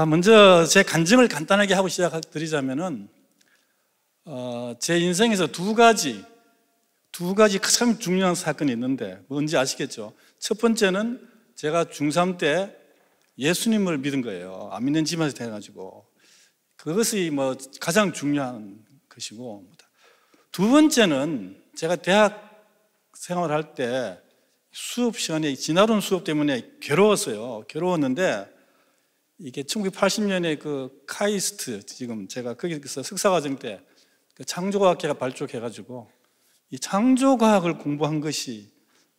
먼저 제 간증을 간단하게 하고 시작드리자면은 제 인생에서 두 가지 참 중요한 사건이 있는데 뭔지 아시겠죠? 첫 번째는 제가 중3 때 예수님을 믿은 거예요. 안 믿는 집안에서 돼가지고 그것이 가장 중요한 것이고, 두 번째는 제가 대학 생활할 때 수업 시간에 진화론 수업 때문에 괴로웠는데 이게 1980년에 그 카이스트, 지금 제가 거기서 석사과정 때 창조과학회가 발족해가지고 이 창조과학을 공부한 것이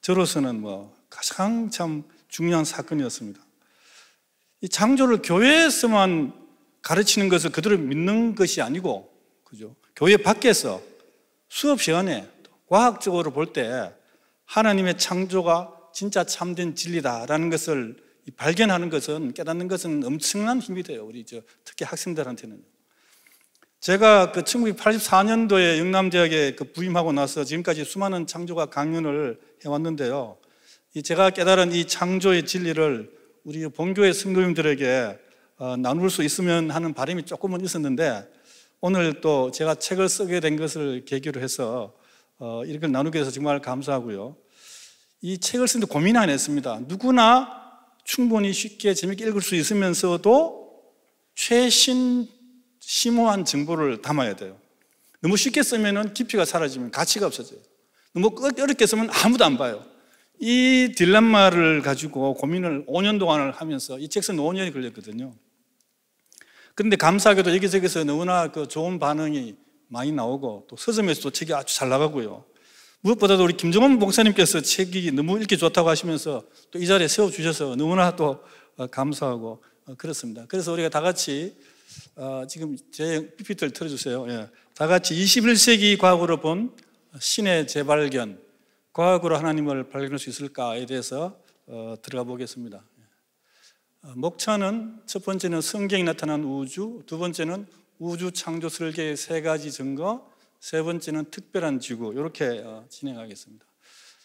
저로서는 가장 참 중요한 사건이었습니다. 이 창조를 교회에서만 가르치는 것을 그대로 믿는 것이 아니고, 그죠? 교회 밖에서 수업 시간에 과학적으로 볼 때 하나님의 창조가 진짜 참된 진리다라는 것을 발견하는 것은, 깨닫는 것은 엄청난 힘이 돼요. 우리 특히 학생들한테는. 제가 1984년도에 영남대학에 부임하고 나서 지금까지 수많은 창조과학 강연을 해왔는데요. 제가 깨달은 이 창조의 진리를 우리 본교회 성도님들에게 나눌 수 있으면 하는 바람이 조금은 있었는데, 오늘 또 제가 책을 쓰게 된 것을 계기로 해서 이렇게 나누게 돼서 정말 감사하고요. 이 책을 쓰는데 고민 안 했습니다. 누구나 충분히 쉽게 재밌게 읽을 수 있으면서도 최신 심오한 정보를 담아야 돼요. 너무 쉽게 쓰면 깊이가 사라지면 가치가 없어져요. 너무 어렵게 쓰면 아무도 안 봐요. 이 딜레마를 가지고 고민을 5년 동안을 하면서 이 책 쓰는 5년이 걸렸거든요. 그런데 감사하게도 여기저기서 너무나 좋은 반응이 많이 나오고, 또 서점에서도 책이 아주 잘 나가고요. 무엇보다도 우리 김정원 목사님께서 책이 너무 읽기 좋다고 하시면서 또 이 자리에 세워주셔서 너무나 또 감사하고 그렇습니다. 그래서 우리가 다 같이 지금 제 PPT를 틀어주세요. 예. 다 같이 21세기 과학으로 본 신의 재발견, 과학으로 하나님을 발견할 수 있을까에 대해서 들어가 보겠습니다. 목차는 첫 번째는 성경이 나타난 우주, 두 번째는 우주 창조 설계의 세 가지 증거, 세 번째는 특별한 지구, 이렇게 진행하겠습니다.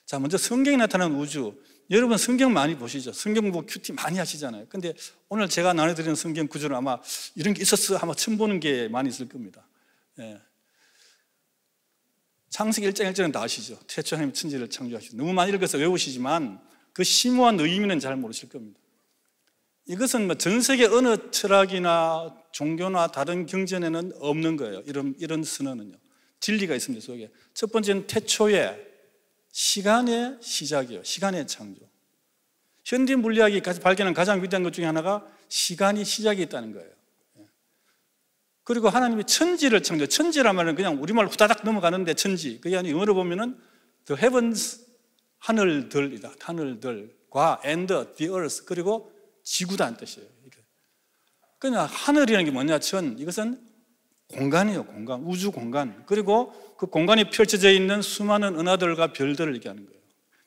자, 먼저 성경이 나타난 우주. 여러분 성경 많이 보시죠? 성경 공부 큐티 많이 하시잖아요. 근데 오늘 제가 나눠드리는 성경 구조는 아마 이런 게 있었어 아마 처음 보는 게 많이 있을 겁니다. 예. 창세기 1장 1절은 다 아시죠? 태초 하나님 천지를 창조하시고, 너무 많이 읽어서 외우시지만 그 심오한 의미는 잘 모르실 겁니다. 이것은 전 세계 어느 철학이나 종교나 다른 경전에는 없는 거예요. 이런 선언은요. 진리가 있습니다, 속에. 첫 번째는 태초에 시간의 시작이에요. 시간의 창조. 현대 물리학이 발견한 가장 위대한 것 중에 하나가 시간이 시작이 있다는 거예요. 그리고 하나님이 천지를 창조. 천지란 말은 그냥 우리말 후다닥 넘어가는데 천지. 그게 아니라 영어로 보면은 the heavens, 하늘들이다. 하늘들과 and the earth, 그리고 지구다는 뜻이에요. 그냥 하늘이라는 게 뭐냐? 이것은 공간이에요. 공간, 우주 공간. 그리고 그 공간이 펼쳐져 있는 수많은 은하들과 별들을 얘기하는 거예요.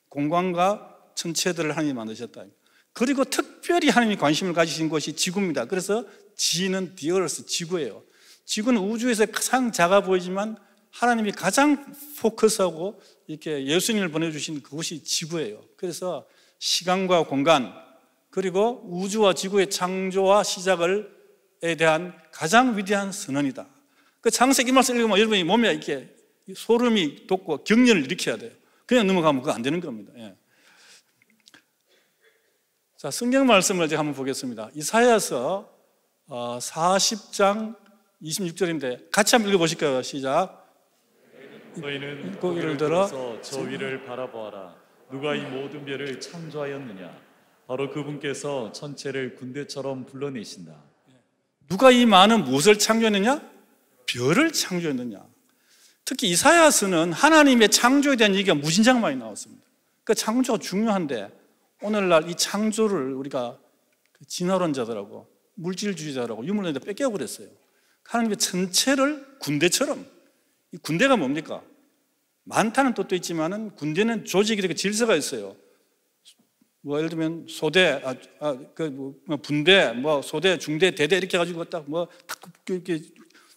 공간과 천체들을 하나님이 만드셨다. 그리고 특별히 하나님이 관심을 가지신 것이 지구입니다. 그래서 지는 the earth, 지구예요. 지구는 우주에서 가장 작아 보이지만 하나님이 가장 포커스하고 이렇게 예수님을 보내주신 그곳이 지구예요. 그래서 시간과 공간, 그리고 우주와 지구의 창조와 시작에 대한 가장 위대한 선언이다. 그 창세기 말씀 읽으면 여러분이 몸에 이렇게 소름이 돋고 경련을 일으켜야 돼요. 그냥 넘어가면 그거 안 되는 겁니다. 예. 자, 성경 말씀을 제가 한번 보겠습니다. 이사야서 40장 26절인데 같이 한번 읽어보실까요? 시작. 너희는 고개를 들어 저 위를 바라보아라. 누가 이 모든 별을 창조하였느냐? 바로 그분께서 천체를 군대처럼 불러내신다. 누가 이 많은 무엇을 창조했느냐? 별을 창조했느냐? 특히 이사야서는 하나님의 창조에 대한 얘기가 무진장 많이 나왔습니다. 그 창조가 중요한데 오늘날 이 창조를 우리가 진화론자들하고 물질주의자들하고 유물론자들 뺏겨버렸어요. 하나님의 천체를 군대처럼. 이 군대가 뭡니까? 많다는 뜻도 있지만은 군대는 조직이 되게 질서가 있어요. 예를 들면 소대, 분대, 소대, 중대, 대대 이렇게 해가지고 딱 이렇게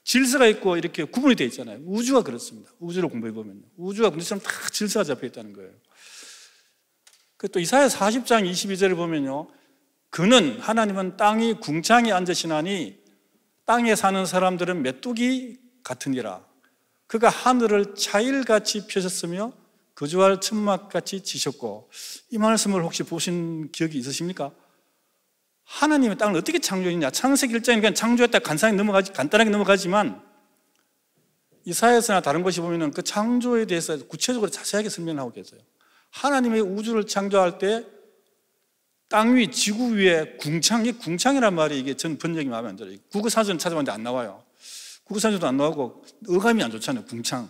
질서가 있고 이렇게 구분이 되어 있잖아요. 우주가 그렇습니다. 우주를 공부해 보면요. 우주가 군대처럼 다 질서가 잡혀 있다는 거예요. 또 이사야 40장 22절을 보면요. 그는 하나님은 땅이 궁창에 앉으시나니 땅에 사는 사람들은 메뚜기 같으니라. 그가 하늘을 차일같이 펴셨으며 거주할 천막같이 지셨고. 이 말씀을 혹시 보신 기억이 있으십니까? 하나님의 땅을 어떻게 창조했냐? 창세기 1장에 그냥 창조했다 간단하게 넘어가지만 이사야서나 다른 곳이 보면은 그 창조에 대해서 구체적으로 자세하게 설명하고 계세요. 하나님의 우주를 창조할 때 땅 위, 지구 위에 궁창이란 말이 이게 전 번역이 마음에 안 들어요. 국어사전 찾아봤는데 안 나와요. 국어사전도 안 나오고 어감이 안 좋잖아요. 궁창.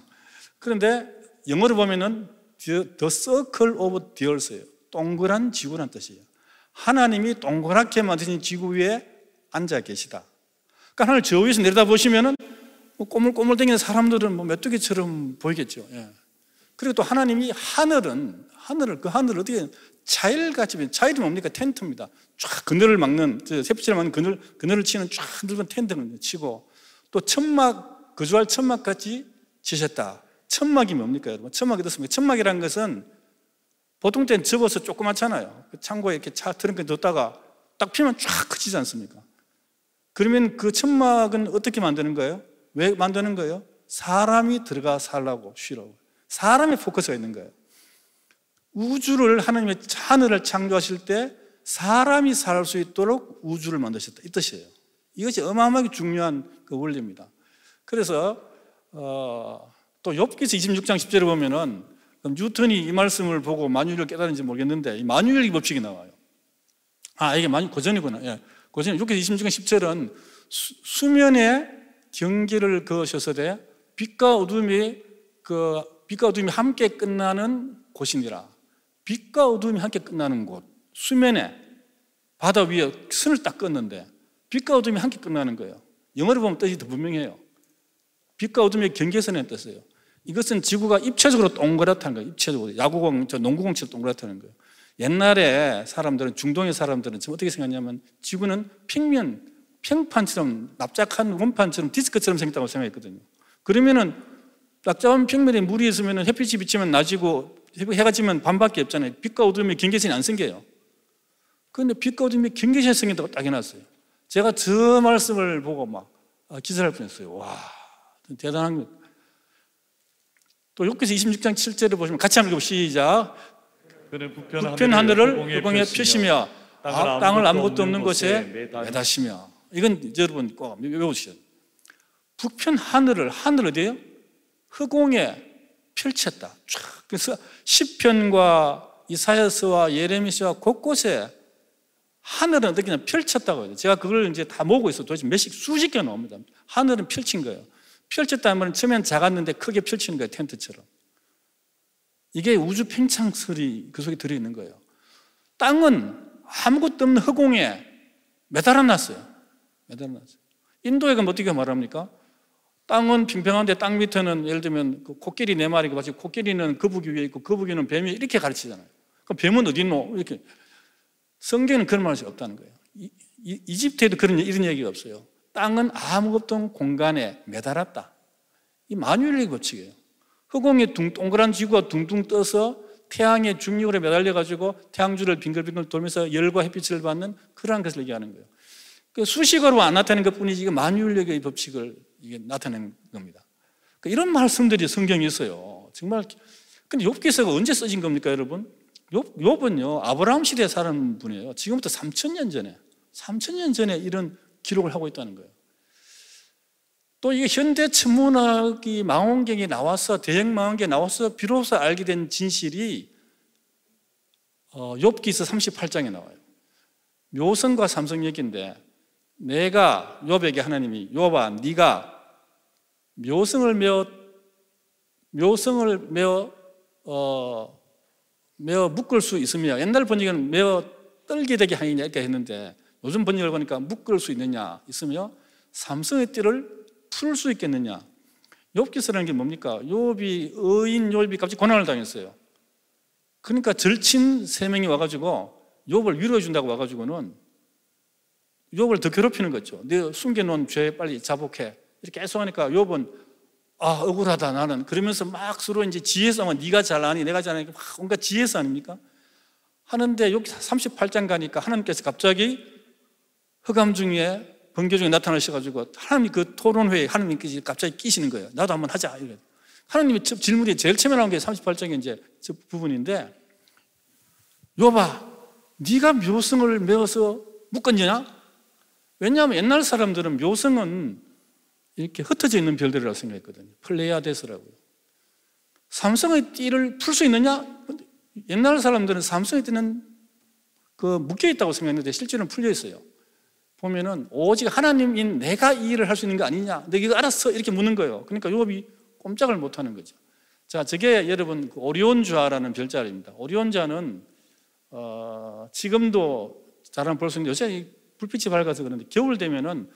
그런데 영어로 보면은 The Circle of the Earth예요. 동그란 지구란 뜻이에요. 하나님이 동그랗게 만드신 지구 위에 앉아 계시다. 그러니까 하늘 저 위에서 내려다보시면은 꼬물꼬물대기는 사람들은 메뚜기처럼 보이겠죠. 예. 그리고 또 하나님이 하늘을 어떻게 자일같이, 자일이 뭡니까? 텐트입니다. 쫙 그늘을 막는, 햇빛을 막는 그늘을 치는 쫙 넓은 텐트를 치고, 또 거주할 천막같이 지셨다. 천막이 뭡니까, 여러분? 천막이 어떻습니까? 천막이라는 것은 보통 때는 접어서 조그맣잖아요. 창고에 이렇게 트렁크에 뒀다가 딱 피면 쫙 커지지 않습니까? 그러면 그 천막은 어떻게 만드는 거예요? 왜 만드는 거예요? 사람이 들어가 살라고, 쉬라고. 사람의 포커스가 있는 거예요. 우주를 하나님의 하늘을 창조하실 때 사람이 살 수 있도록 우주를 만드셨다, 이 뜻이에요. 이것이 어마어마하게 중요한 그 원리입니다. 그래서 또 욥기서 26장 10절에 보면은 뉴턴이 이 말씀을 보고 만유를 깨달은지 모르겠는데 이 만유인력 법칙이 나와요. 이게 고전이구나. 예. 고전. 욥기서 26장 10절은 수면의 경계를 그으셔서되 빛과 어둠이 함께 끝나는 곳이니라. 빛과 어둠이 함께 끝나는 곳, 수면에 바다 위에 선을 딱 껐는데 빛과 어둠이 함께 끝나는 거예요. 영어로 보면 뜻이 더 분명해요. 빛과 어둠의 경계선에 뜻이에요. 이것은 지구가 입체적으로 동그랗다는 거예요. 입체적으로 야구공, 농구공처럼 동그랗다는 거예요. 옛날에 중동의 사람들은 지금 어떻게 생각하냐면 지구는 평판처럼 납작한 원판처럼 디스크처럼 생겼다고 생각했거든요. 그러면은 납작한 평면에 물이 있으면 햇빛이 비치면 낮이고 해가 지면 밤밖에 없잖아요. 빛과 어둠의 경계선이 안 생겨요. 그런데 빛과 어둠의 경계선이 생긴다고 딱 해놨어요. 제가 저 말씀을 보고 막 기절할 뻔했어요. 와, 대단한 것. 또 욥기서 26장 7절을 보시면 같이 한번 읽어보시죠. 시작. 그는 북편 하늘을 허공에 펴시며 땅을 아무것도 없는 곳에 매다시며. 이건 여러분 꼭 외우시죠. 북편 하늘 어디예요? 허공에 펼쳤다. 그래서 시편과 이사야서와 예레미야서 곳곳에 하늘은 어떻게 펼쳤다고 해요. 제가 그걸 이제 다 모으고 있어요. 도대체 수십 개 나옵니다. 하늘은 펼친 거예요. 펼쳤다면 처음엔 작았는데 크게 펼치는 거예요. 텐트처럼. 이게 우주 팽창설이 그 속에 들어있는 거예요. 땅은 아무것도 없는 허공에 매달아놨어요. 인도에 가면 어떻게 말합니까? 땅은 평평한데 땅 밑에는 예를 들면 그 코끼리 4마리가 마치 코끼리는 거북이 위에 있고 거북이는 뱀 위에 이렇게 가르치잖아요. 그럼 뱀은 어디 있노? 이렇게. 성경은 그런 말이 없다는 거예요. 이집트에도 이런 얘기가 없어요. 땅은 아무것도 없는 공간에 매달았다. 이 만유인력의 법칙이에요. 허공에 동그란 지구가 둥둥 떠서 태양의 중력으로 매달려가지고 태양주를 빙글빙글 돌면서 열과 햇빛을 받는 그러한 것을 얘기하는 거예요. 수식어로 안 나타내는 것 뿐이지 이게 만유인력의 법칙을 이게 나타내는 겁니다. 이런 말씀들이 성경에 있어요. 정말. 근데 욥기서가 언제 써진 겁니까, 여러분? 욥은요, 아브라함 시대에 사는 분이에요. 지금부터 3,000년 전에 이런 기록을 하고 있다는 거예요. 또 이게 현대 천문학이 망원경에 나와서, 대형망원경에 나와서 비로소 알게 된 진실이 욥기서 38장에 나와요. 묘성과 삼성 얘기인데, 내가 욥에게 하나님이 욥아 네가 묘성을 메어 묶을 수 있으며, 옛날 번역에는 메어 떨게 되게 하느냐 이렇게 했는데 요즘 번역을 보니까 묶을 수 있으며 삼성의 띠를 풀 수 있겠느냐. 욥기서라는 게 뭡니까? 의인 욥이 갑자기 고난을 당했어요. 그러니까 절친 3명이 와가지고 욥을 위로해 준다고 와가지고는 욥을 더 괴롭히는 거죠. 네 숨겨놓은 죄 빨리 자복해. 이렇게 계속 하니까 욥은 억울하다 나는. 그러면서 막 서로 이제 지혜 싸움은 네가 잘 아니 내가 잘 아니 막 온갖 지혜 싸움 아닙니까? 하는데 여기 38장 가니까 하나님께서 갑자기 흑암 중에 번개 중에 나타나셔가지고 하나님 그 토론회에 하나님께서 갑자기 끼시는 거예요. 나도 한번 하자. 이래. 하나님의 질문이 제일 처음에 나온 게 38장의 이제 저 부분인데, 욥아, 네가 묘성을 메어서 묶었느냐? 왜냐하면 옛날 사람들은 묘성은 이렇게 흩어져 있는 별들이라고 생각했거든요. 플레이아데스라고요. 삼성의 띠를 풀 수 있느냐? 옛날 사람들은 삼성의 띠는 그 묶여 있다고 생각했는데 실제로는 풀려 있어요. 보면은 오직 하나님인 내가 이 일을 할 수 있는 거 아니냐? 내가 이거 알았어? 이렇게 묻는 거예요. 그러니까 욥이 꼼짝을 못 하는 거죠. 자, 저게 여러분 그 오리온자라는 별자리입니다. 오리온자는 지금도 잘 볼 수 있는데 요새 불빛이 밝아서 그런데 겨울 되면은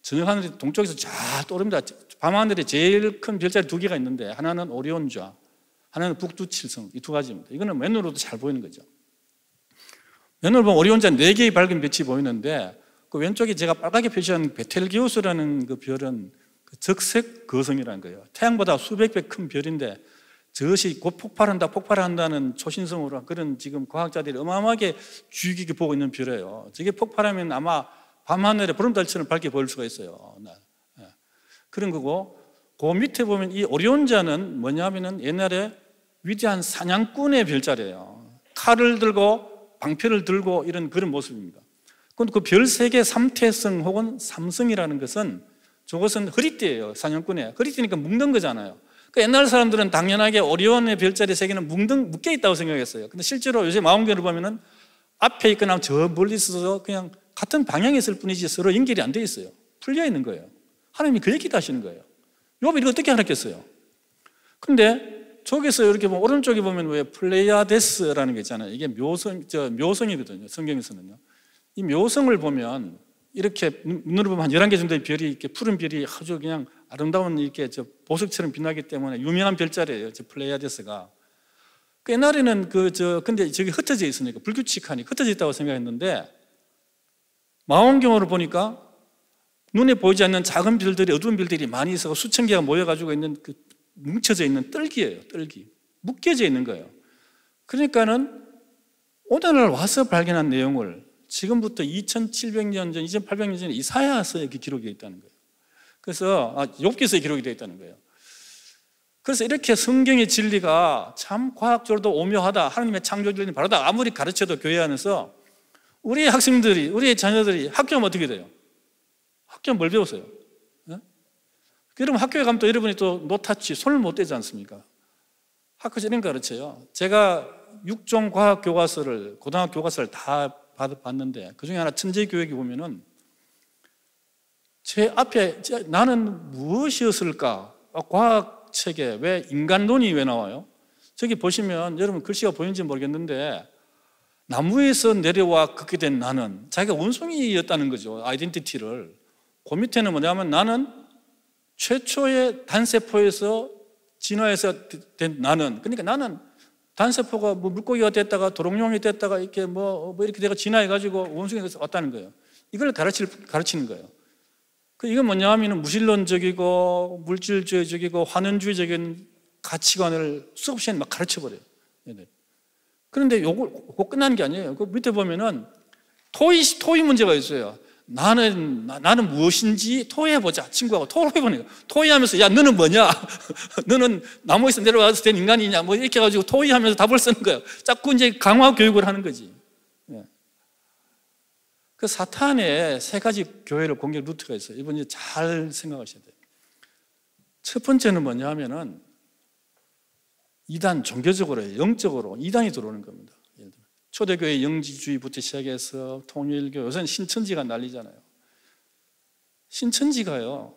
저녁 하늘이 동쪽에서 쫙 떠오릅니다. 밤하늘에 제일 큰 별자리 두 개가 있는데 하나는 오리온자, 하나는 북두칠성, 이 두 가지입니다. 이거는 맨으로도 잘 보이는 거죠. 맨으로 보면 오리온자 4개의 밝은 빛이 보이는데 그 왼쪽에 제가 빨갛게 표시한 베텔기우스라는 그 별은 그 적색 거성이라는 거예요. 태양보다 수백 배 큰 별인데 저것이 곧 폭발한다는 초신성으로 그런 지금 과학자들이 어마어마하게 주의 깊게 보고 있는 별이에요. 저게 폭발하면 아마 밤하늘에 보름달처럼 밝게 보일 수가 있어요. 그런 거고, 그 밑에 보면 이 오리온자는 뭐냐면은 옛날에 위대한 사냥꾼의 별자리예요. 칼을 들고 방패를 들고 이런 그런 모습입니다. 그런데 그 별 세계 삼태성 혹은 삼성이라는 것은 저것은 허리띠예요. 사냥꾼의 허리띠니까 묶는 거잖아요. 그 옛날 사람들은 당연하게 오리온의 별자리 세계는 묶여 있다고 생각했어요. 근데 실제로 요새 망원경을 보면은 앞에 있거나 저 멀리 있어서 그냥 같은 방향에 있을 뿐이지 서로 연결이 안 돼 있어요. 풀려 있는 거예요. 하나님이 그 얘기도 하시는 거예요. 욥이 이거 어떻게 알았겠어요? 근데 저기서 이렇게 보면 오른쪽에 보면 왜 플레이아데스라는 게 있잖아요. 이게 묘성이거든요. 성경에서는요. 이 묘성을 보면 이렇게 눈으로 보면 한 11개 정도의 별이 이렇게 푸른 별이 아주 그냥 아름다운 이렇게 보석처럼 빛나기 때문에 유명한 별자리예요. 플레이아데스가. 그 옛날에는 근데 저기 흩어져 있으니까 불규칙하니 흩어져 있다고 생각했는데 망원경으로 보니까 눈에 보이지 않는 작은 별들이 어두운 별들이 많이 있어 수천 개가 모여가지고 있는 그 뭉쳐져 있는 뜰기예요. 뜰기. 묶여져 있는 거예요. 그러니까는 오늘날 와서 발견한 내용을 지금부터 2700년 전, 2800년 전에 이사야서에 기록이 되어 있다는 거예요. 그래서 욥기서에 기록이 되어 있다는 거예요. 그래서 이렇게 성경의 진리가 참 과학적으로도 오묘하다, 하나님의 창조 진리는 바르다 아무리 가르쳐도 교회 안에서 우리의 학생들이, 우리의 자녀들이 학교하면 어떻게 돼요? 학교는 뭘 배웠어요? 그러면 학교에 가면 또 여러분이 또 노타치, 손을 못 대지 않습니까? 학교에서 이런 거 가르쳐요. 제가 6종 과학 교과서를, 고등학교 교과서를 다 봤는데 그 중에 하나 천재교육이 보면은 제 앞에 나는 무엇이었을까? 과학책에 왜 인간론이 왜 나와요? 저기 보시면 여러분 글씨가 보이는지 모르겠는데 나무에서 내려와 걷게 된 나는 자기가 원숭이였다는 거죠. 아이덴티티를. 그 밑에는 뭐냐면 나는 최초의 단세포에서 진화해서 된 나는, 그러니까 나는 단세포가 뭐 물고기가 됐다가 도롱뇽이 됐다가 이렇게 뭐 이렇게 내가 진화해가지고 원숭이가 왔다는 거예요. 이걸 가르치는 거예요. 이건 뭐냐 하면 무신론적이고 물질주의적이고 환원주의적인 가치관을 수없이 막 가르쳐버려요. 그런데 요거 끝나는 게 아니에요. 그 밑에 보면은 토의 문제가 있어요. 나는 무엇인지 토의해보자. 친구하고 토의해보는 거예요. 토의하면서 야 너는 뭐냐? 너는 나무에서 내려와서 된 인간이냐? 뭐 이렇게 해가지고 토의하면서 답을 쓰는 거예요. 자꾸 이제 강화 교육을 하는 거지. 그 사탄의 세 가지 교회를 공격 루트가 있어요. 이번 잘 생각하셔야 돼요. 첫 번째는 뭐냐 하면은 이단, 종교적으로, 영적으로 이단이 들어오는 겁니다. 초대교회 영지주의부터 시작해서 통일교, 요새는 신천지가 난리잖아요. 신천지가요,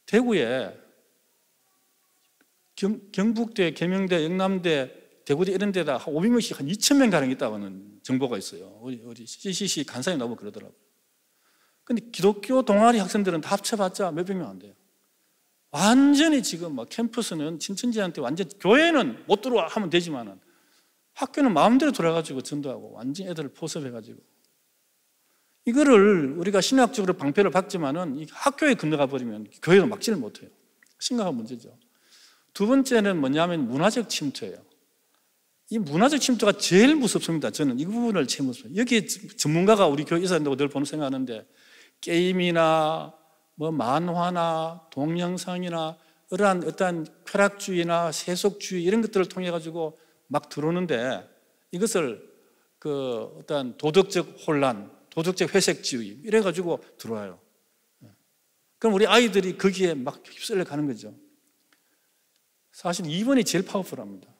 대구에 경북대, 계명대, 영남대, 대구대 이런 데다 한 500명씩 한 2,000명 가량 있다고 하는 정보가 있어요. 우리 CCC 간사님 나오고 그러더라고요. 근데 기독교 동아리 학생들은 다 합쳐봤자 몇백 명 안 돼요. 완전히 지금 막 캠퍼스는 신천지한테 완전, 교회는 못 들어와 하면 되지만은 학교는 마음대로 돌아가지고 전도하고 완전 애들을 포섭해가지고 이거를 우리가 신학적으로 방패를 박지만은 이 학교에 건너가 버리면 교회도 막지를 못해요. 심각한 문제죠. 두 번째는 뭐냐면 문화적 침투예요. 이 문화적 침투가 제일 무섭습니다. 저는 이 부분을 제일 무섭습니다. 여기 전문가가 우리 교회 있어야 된다고 늘 보는 생각하는데, 게임이나 뭐 만화나 동영상이나 이러한 어떤 쾌락주의나 세속주의 이런 것들을 통해 가지고 막 들어오는데, 이것을 그 어떤 도덕적 혼란, 도덕적 회색주의 이래 가지고 들어와요. 그럼 우리 아이들이 거기에 막 휩쓸려 가는 거죠. 사실 2번이 제일 파워풀합니다.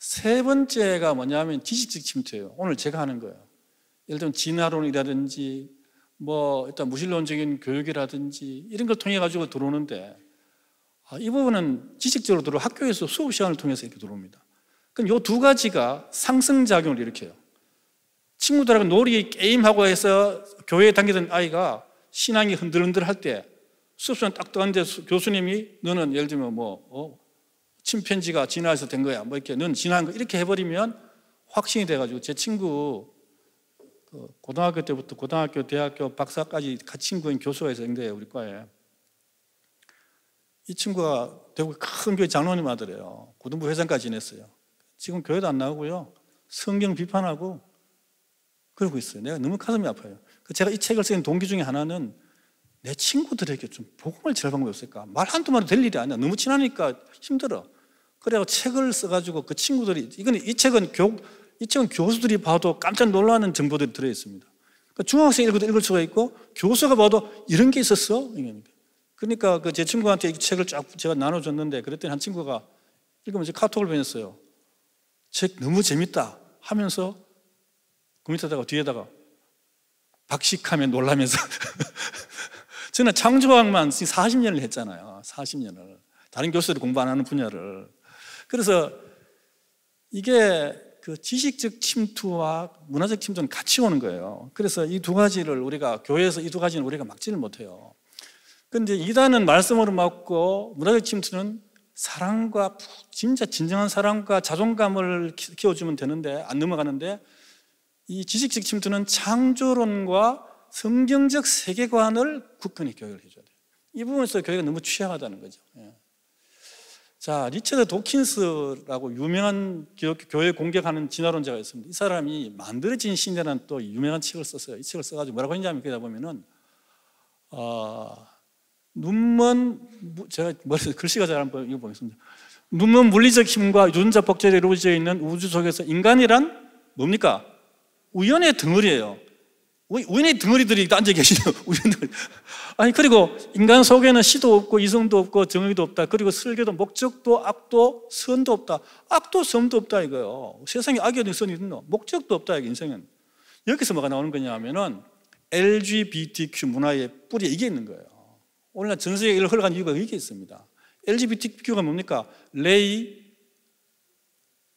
세 번째가 뭐냐면 지식적 침투예요. 오늘 제가 하는 거예요. 예를 들면 진화론이라든지 뭐 일단 무신론적인 교육이라든지 이런 걸 통해 가지고 들어오는데, 이 부분은 지식적으로 들어 학교에서 수업 시간을 통해서 이렇게 들어옵니다. 그럼 이 두 가지가 상승작용을 일으켜요. 친구들하고 놀이 게임하고 해서 교회에 다니던 아이가 신앙이 흔들흔들 할 때 수업 시간 딱 떠는데 교수님이 너는 예를 들면 침팬지가 진화해서 된 거야, 뭐 이렇게 넌 진화한 거 이렇게 해버리면 확신이 돼가지고, 제 친구 고등학교 때부터 고등학교, 대학교, 박사까지 같이 친구인 교수가 있었는데 우리 과에, 이 친구가 대구 큰 교회 장로님 아들이에요. 고등부 회장까지 지냈어요. 지금 교회도 안 나오고요, 성경 비판하고 그러고 있어요. 내가 너무 가슴이 아파요. 제가 이 책을 쓴 동기 중에 하나는 내 친구들에게 좀 복음을 전할 방법이 없을까? 말 한두 마디 될 일이 아니야. 너무 친하니까 힘들어. 그래서 책을 써가지고 그 친구들이, 이 책은 교수들이 봐도 깜짝 놀라는 정보들이 들어있습니다. 그러니까 중학생 읽어도 읽을 수가 있고, 교수가 봐도 이런 게 있었어? 그러니까 제 친구한테 이 책을 쫙 제가 나눠줬는데, 그랬더니 한 친구가 읽으면서 카톡을 보냈어요. 책 너무 재밌다 하면서 그 밑에다가 뒤에다가 박식하면 놀라면서 저는 창조학만 40년을 했잖아요. 40년을. 다른 교수들이 공부 안 하는 분야를. 그래서 이게 그 지식적 침투와 문화적 침투는 같이 오는 거예요. 그래서 이 두 가지를 우리가 교회에서 이 두 가지는 우리가 막지를 못해요. 그런데 이단은 말씀으로 막고, 문화적 침투는 사랑과, 진짜 진정한 사랑과 자존감을 키워주면 되는데 안 넘어가는데, 이 지식적 침투는 창조론과 성경적 세계관을 굳건히 교육을 해줘야 돼요. 이 부분에서 교회가 너무 취약하다는 거죠. 자, 리처드 도킨스라고 유명한 교회 공격하는 진화론자가 있습니다. 이 사람이 만들어진 신이라는 또 유명한 책을 썼어요. 이 책을 써가지고 뭐라고 했냐면, 그러다 보면은 제가 글씨가 잘 안 보여, 이거 보겠습니다. 눈먼 물리적 힘과 유전자 복제로 이루어져 있는 우주 속에서 인간이란 뭡니까? 우연의 덩어리예요. 우연의 덩어리들이 앉아 계시죠. 아니, 그리고 인간 속에는 시도 없고 이성도 없고 정의도 없다. 그리고 설계도 목적도 악도 선도 없다. 악도 선도 없다 이거예요. 세상에 악이 어디 선이 있노? 목적도 없다 이게 인생은. 여기서 뭐가 나오는 거냐 하면은 LGBTQ 문화의 뿌리에 이게 있는 거예요. 오늘날 전 세계에 이걸 흘러간 이유가 이게 있습니다. LGBTQ가 뭡니까?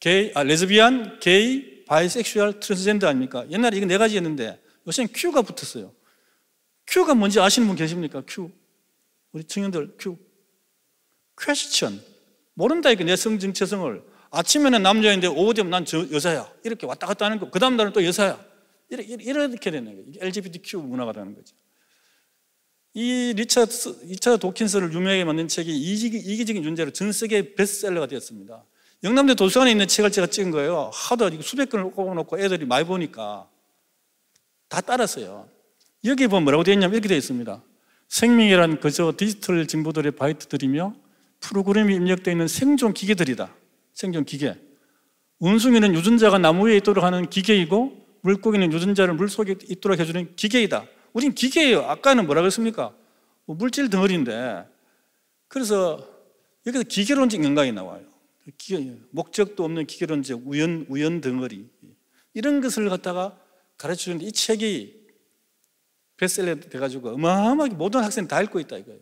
레즈비안, 게이, 바이섹슈얼, 트랜스젠더 아닙니까? 옛날에 이거 네 가지였는데 요새는 Q가 붙었어요. Q가 뭔지 아시는 분 계십니까? Q. 우리 청년들 Q. 퀘스천. 모른다 이거 내 정체성을. 아침에는 남자인데 오후 되면 난 여자야. 이렇게 왔다 갔다 하는 거. 그 다음 날은 또 여자야. 이렇게 되는 거예요. LGBTQ 문화가 되는 거죠. 이 리처드 도킨스를 유명하게 만든 책이 이기적인 존재로 전 세계 베스트셀러가 되었습니다. 영남대 도서관에 있는 책을 제가 찍은 거예요. 하도 수백 권을 꼽아놓고 애들이 많이 보니까 다 따랐어요. 여기 보면 뭐라고 되어 있냐면 이렇게 되어 있습니다. 생명이란 그저 디지털 정보들의 바이트들이며 프로그램이 입력되어 있는 생존 기계들이다. 생존 기계. 원숭이는 유전자가 나무 위에 있도록 하는 기계이고, 물고기는 유전자를 물속에 있도록 해주는 기계이다. 우린 기계예요. 아까는 뭐라고 했습니까? 물질 덩어리인데. 그래서 여기서 기계론적 인간이 나와요. 목적도 없는 기계론적 우연 덩어리. 이런 것을 갖다가 가르쳐주는데, 이 책이 베스트셀러 돼가지고 어마어마하게 모든 학생이 다 읽고 있다 이거예요.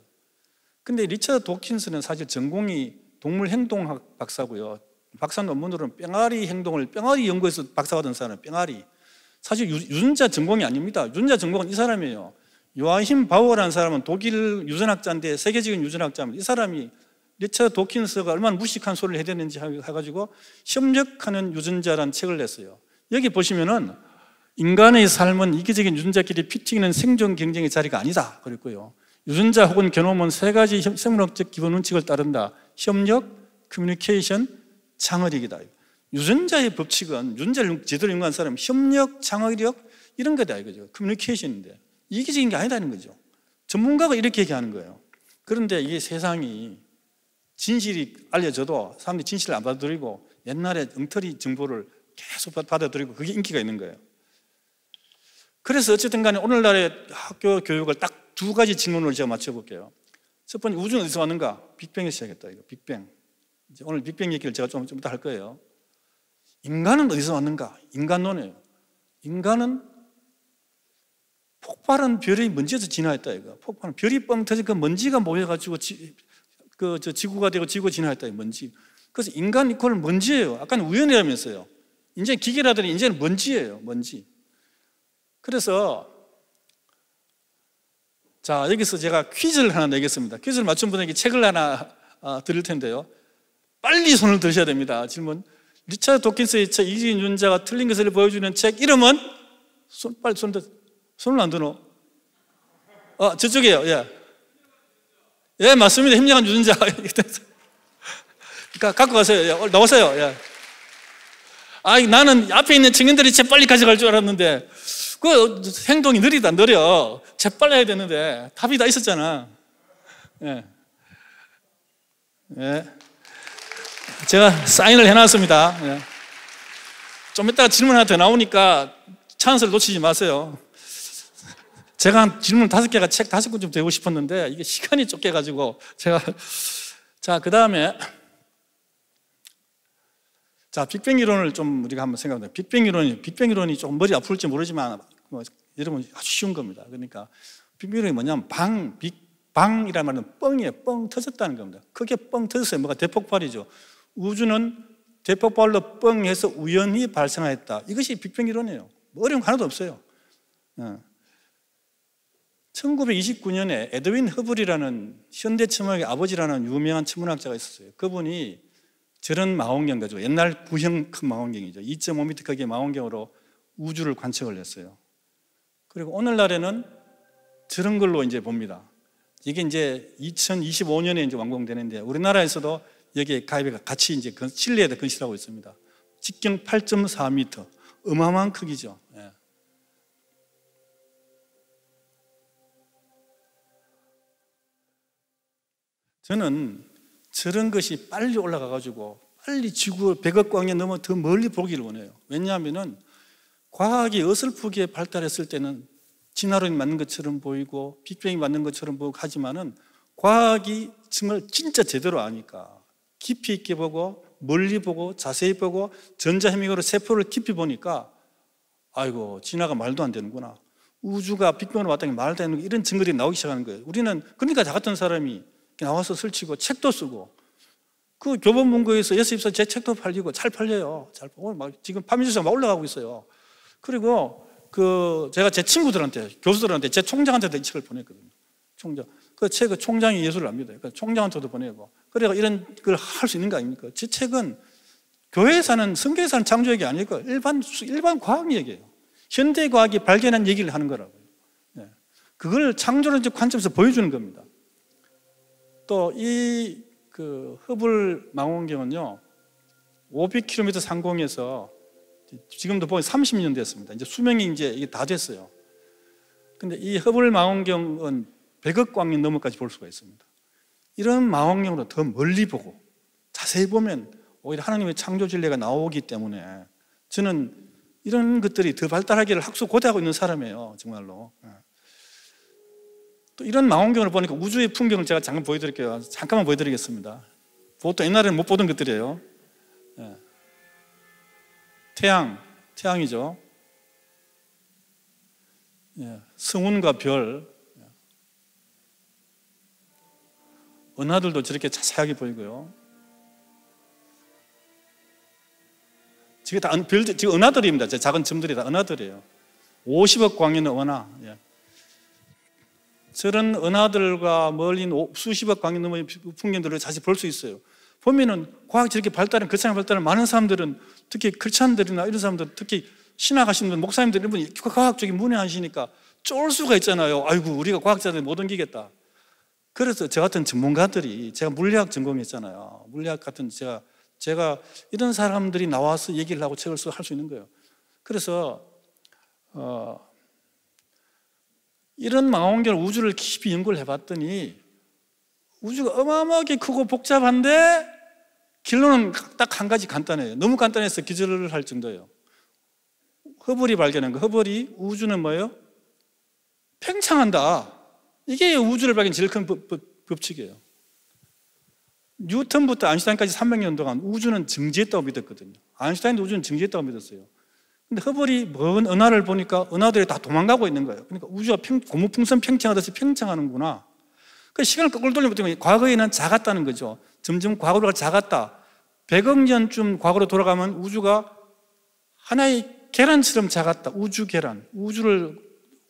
근데 리처드 도킨스는 사실 전공이 동물 행동학 박사고요. 박사 논문으로는 뿅아리 연구에서 박사가 된 사람은 뿅아리. 사실 유전자 전공이 아닙니다. 유전자 전공은 이 사람이에요. 요아힘 바우어라는 사람은 독일 유전학자인데 세계적인 유전학자입니다. 이 사람이 리처드 도킨스가 얼마나 무식한 소리를 해야 되는지 해가지고 협력하는 유전자라는 책을 냈어요. 여기 보시면은 인간의 삶은 이기적인 유전자끼리 피튀기는 생존 경쟁의 자리가 아니다 그랬고요. 유전자 혹은 게놈은 세 가지 생물학적 기본 원칙을 따른다. 협력, 커뮤니케이션, 창의력이다. 유전자의 법칙은 유전자를 제대로 연구한 사람 협력, 창의력 이런 거다 이거죠. 커뮤니케이션인데 이기적인 게 아니다는 거죠. 전문가가 이렇게 얘기하는 거예요. 그런데 이게 세상이 진실이 알려져도 사람들이 진실을 안 받아들이고 옛날에 엉터리 정보를 계속 받아들이고 그게 인기가 있는 거예요. 그래서 어쨌든 간에 오늘날의 학교 교육을 딱 두 가지 질문을 제가 맞춰볼게요. 첫 번째, 우주는 어디서 왔는가? 빅뱅에서 시작했다. 이거 빅뱅. 이제 오늘 빅뱅 얘기를 제가 좀 이따 할 거예요. 인간은 어디서 왔는가? 인간론이에요. 인간은 폭발한 별의 먼지에서 진화했다. 이거. 폭발한 별이 뻥 터진 그 먼지가 모여가지고 지구가 되고 지구가 진화했다. 이 먼지. 그래서 인간 이퀄 먼지예요. 아까는 우연이라면서요. 이제 기계라더니 이제는 먼지예요. 먼지. 그래서 자, 여기서 제가 퀴즈를 하나 내겠습니다. 퀴즈를 맞춘 분에게 책을 하나 드릴 텐데요. 빨리 손을 드셔야 됩니다. 질문. 리차드 도킨스의 책 이기적인 유전자가 틀린 것을 보여주는 책 이름은? 빨리 손을 안 드노? 저쪽이에요. 예. 예, 맞습니다. 힘량한 유전자. 그러니까 갖고 가세요. 예, 나오세요. 예. 나는 앞에 있는 청년들이 책 빨리 가져갈 줄 알았는데 그 행동이 느려. 재빨리 해야 되는데 답이 다 있었잖아. 예. 예. 제가 사인을 해놨습니다. 예. 좀 이따가 질문 하나 더 나오니까 찬스를 놓치지 마세요. 제가 한 질문 5개가 책 5권 좀 되고 싶었는데 이게 시간이 쫓겨가지고 제가 자, 그 다음에 자, 빅뱅 이론을 좀 우리가 한번 생각해보자. 빅뱅 이론이 조금 머리 아플지 모르지만 여러분 아주 쉬운 겁니다. 그러니까 빅뱅 이론이 뭐냐면 빅방이라는 말은 뻥이에요. 뻥 터졌다는 겁니다. 크게 뻥 터졌어요. 뭐가 대폭발이죠. 우주는 대폭발로 뻥해서 우연히 발생하였다. 이것이 빅뱅 이론이에요. 뭐 어려운 거 하나도 없어요. 1929년에 에드윈 허블이라는 현대 천문학의 아버지라는 유명한 천문학자가 있었어요. 그분이 저런 망원경 가지고 옛날 구형 큰 망원경이죠. 2.5m 크기의 망원경으로 우주를 관측을 했어요. 그리고 오늘날에는 저런 걸로 이제 봅니다. 이게 이제 2025년에 이제 완공되는데 우리나라에서도 여기에 가입해 같이 이제 칠레에다 건설하고 있습니다. 직경 8.4m. 어마어마한 크기죠. 예. 저는 저런 것이 빨리 올라가가지고 빨리 지구 100억 광년 넘어 더 멀리 보기를 원해요. 왜냐하면은 과학이 어설프게 발달했을 때는 진화론이 맞는 것처럼 보이고 빅뱅이 맞는 것처럼 보이고 하지만은 과학이 정말 진짜 제대로 아니까 깊이 있게 보고 멀리 보고 자세히 보고 전자해미으로 세포를 깊이 보니까 아이고 진화가 말도 안 되는구나. 우주가 빅뱅으로 왔다니 말도 안 되는 이런 증거들이 나오기 시작하는 거예요. 우리는 그러니까 저 같은 사람이 나와서 설치고 책도 쓰고 그 교보문고에서 예수입사 제 책도 팔리고 잘 팔려요. 잘 팔고 막 지금 판매주소가 막 올라가고 있어요. 그리고 제가 제 친구들한테 교수들한테 제 총장한테도 이 책을 보냈거든요. 총장. 그 책은 총장이 예술을 압니다. 그러니까 총장한테도 보내고 그래가 이런 걸 할 수 있는 거 아닙니까? 제 책은 교회에 사는 성경에 사는 창조얘기 아니고 일반 과학 얘기예요. 현대 과학이 발견한 얘기를 하는 거라고요. 네. 그걸 창조론적 관점에서 보여주는 겁니다. 또 이 허블 망원경은요 500km 상공에서 지금도 보면 30년 됐습니다. 이제 수명이 이제 이게 다 됐어요. 근데 이 허블 망원경은 100억 광년 넘어까지 볼 수가 있습니다. 이런 망원경으로 더 멀리 보고 자세히 보면 오히려 하나님의 창조 진리가 나오기 때문에 저는 이런 것들이 더 발달하기를 학수고대하고 있는 사람이에요. 정말로. 또 이런 망원경을 보니까 우주의 풍경을 제가 잠깐 보여드릴게요. 잠깐만 보여드리겠습니다. 보통 옛날에는 못 보던 것들이에요. 태양이죠. 성운과 별, 은하들도 저렇게 자세하게 보이고요. 지금 다 별들, 지금 은하들입니다. 제 작은 점들이 다 은하들이에요. 50억 광년의 은하. 저런 은하들과 멀리 수십억 광년 넘어의 풍경들을 자세히 볼 수 있어요. 보면은 과학이 저렇게 발달한 거창한 발달한 많은 사람들은 특히 크리스찬들이나 이런 사람들 특히 신학 하시는 분, 목사님들 이런 분이 과학적인 문외하시니까 쫄 수가 있잖아요. 아이고 우리가 과학자들 못 옮기겠다. 그래서 저 같은 전문가들이 제가 물리학 전공했잖아요. 물리학 같은 제가 제가 이런 사람들이 나와서 얘기를 하고 책을 할 수 있는 거예요. 그래서 이런 망원경 우주를 깊이 연구를 해봤더니 우주가 어마어마하게 크고 복잡한데 결론은 딱 한 가지 간단해요. 너무 간단해서 기절을 할 정도예요. 허블이 발견한 거. 허블이 우주는 뭐예요? 팽창한다. 이게 우주를 발견한 제일 큰 법칙이에요. 뉴턴부터 아인슈타인까지 300년 동안 우주는 정지했다고 믿었거든요. 아인슈타인도 우주는 정지했다고 믿었어요. 근데 허블이 먼 은하를 보니까 은하들이 다 도망가고 있는 거예요. 그러니까 우주가 고무풍선 팽창하듯이 팽창하는구나. 그 시간을 거꾸로 돌려보면 과거에는 작았다는 거죠. 점점 과거로 작았다. 100억 년쯤 과거로 돌아가면 우주가 하나의 계란처럼 작았다. 우주 계란. 우주를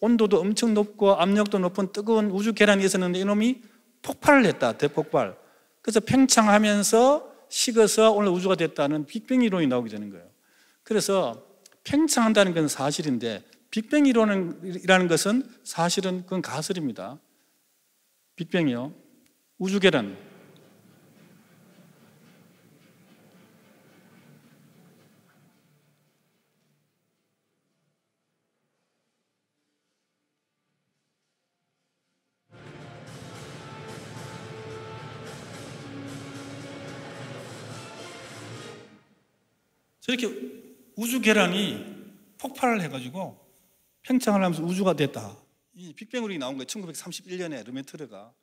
온도도 엄청 높고 압력도 높은 뜨거운 우주 계란이 있었는데 이놈이 폭발을 했다. 대폭발. 그래서 팽창하면서 식어서 오늘 우주가 됐다는 빅뱅 이론이 나오게 되는 거예요. 그래서 팽창한다는 건 사실인데 빅뱅 이론이라는 것은 사실은 그건 가설입니다. 빅뱅이요. 우주 계란. 저렇게 우주 계란이 폭발을 해가지고 팽창을 하면서 우주가 됐다. 이 빅뱅으로 나온 거예요. 1931년에 르메트르가.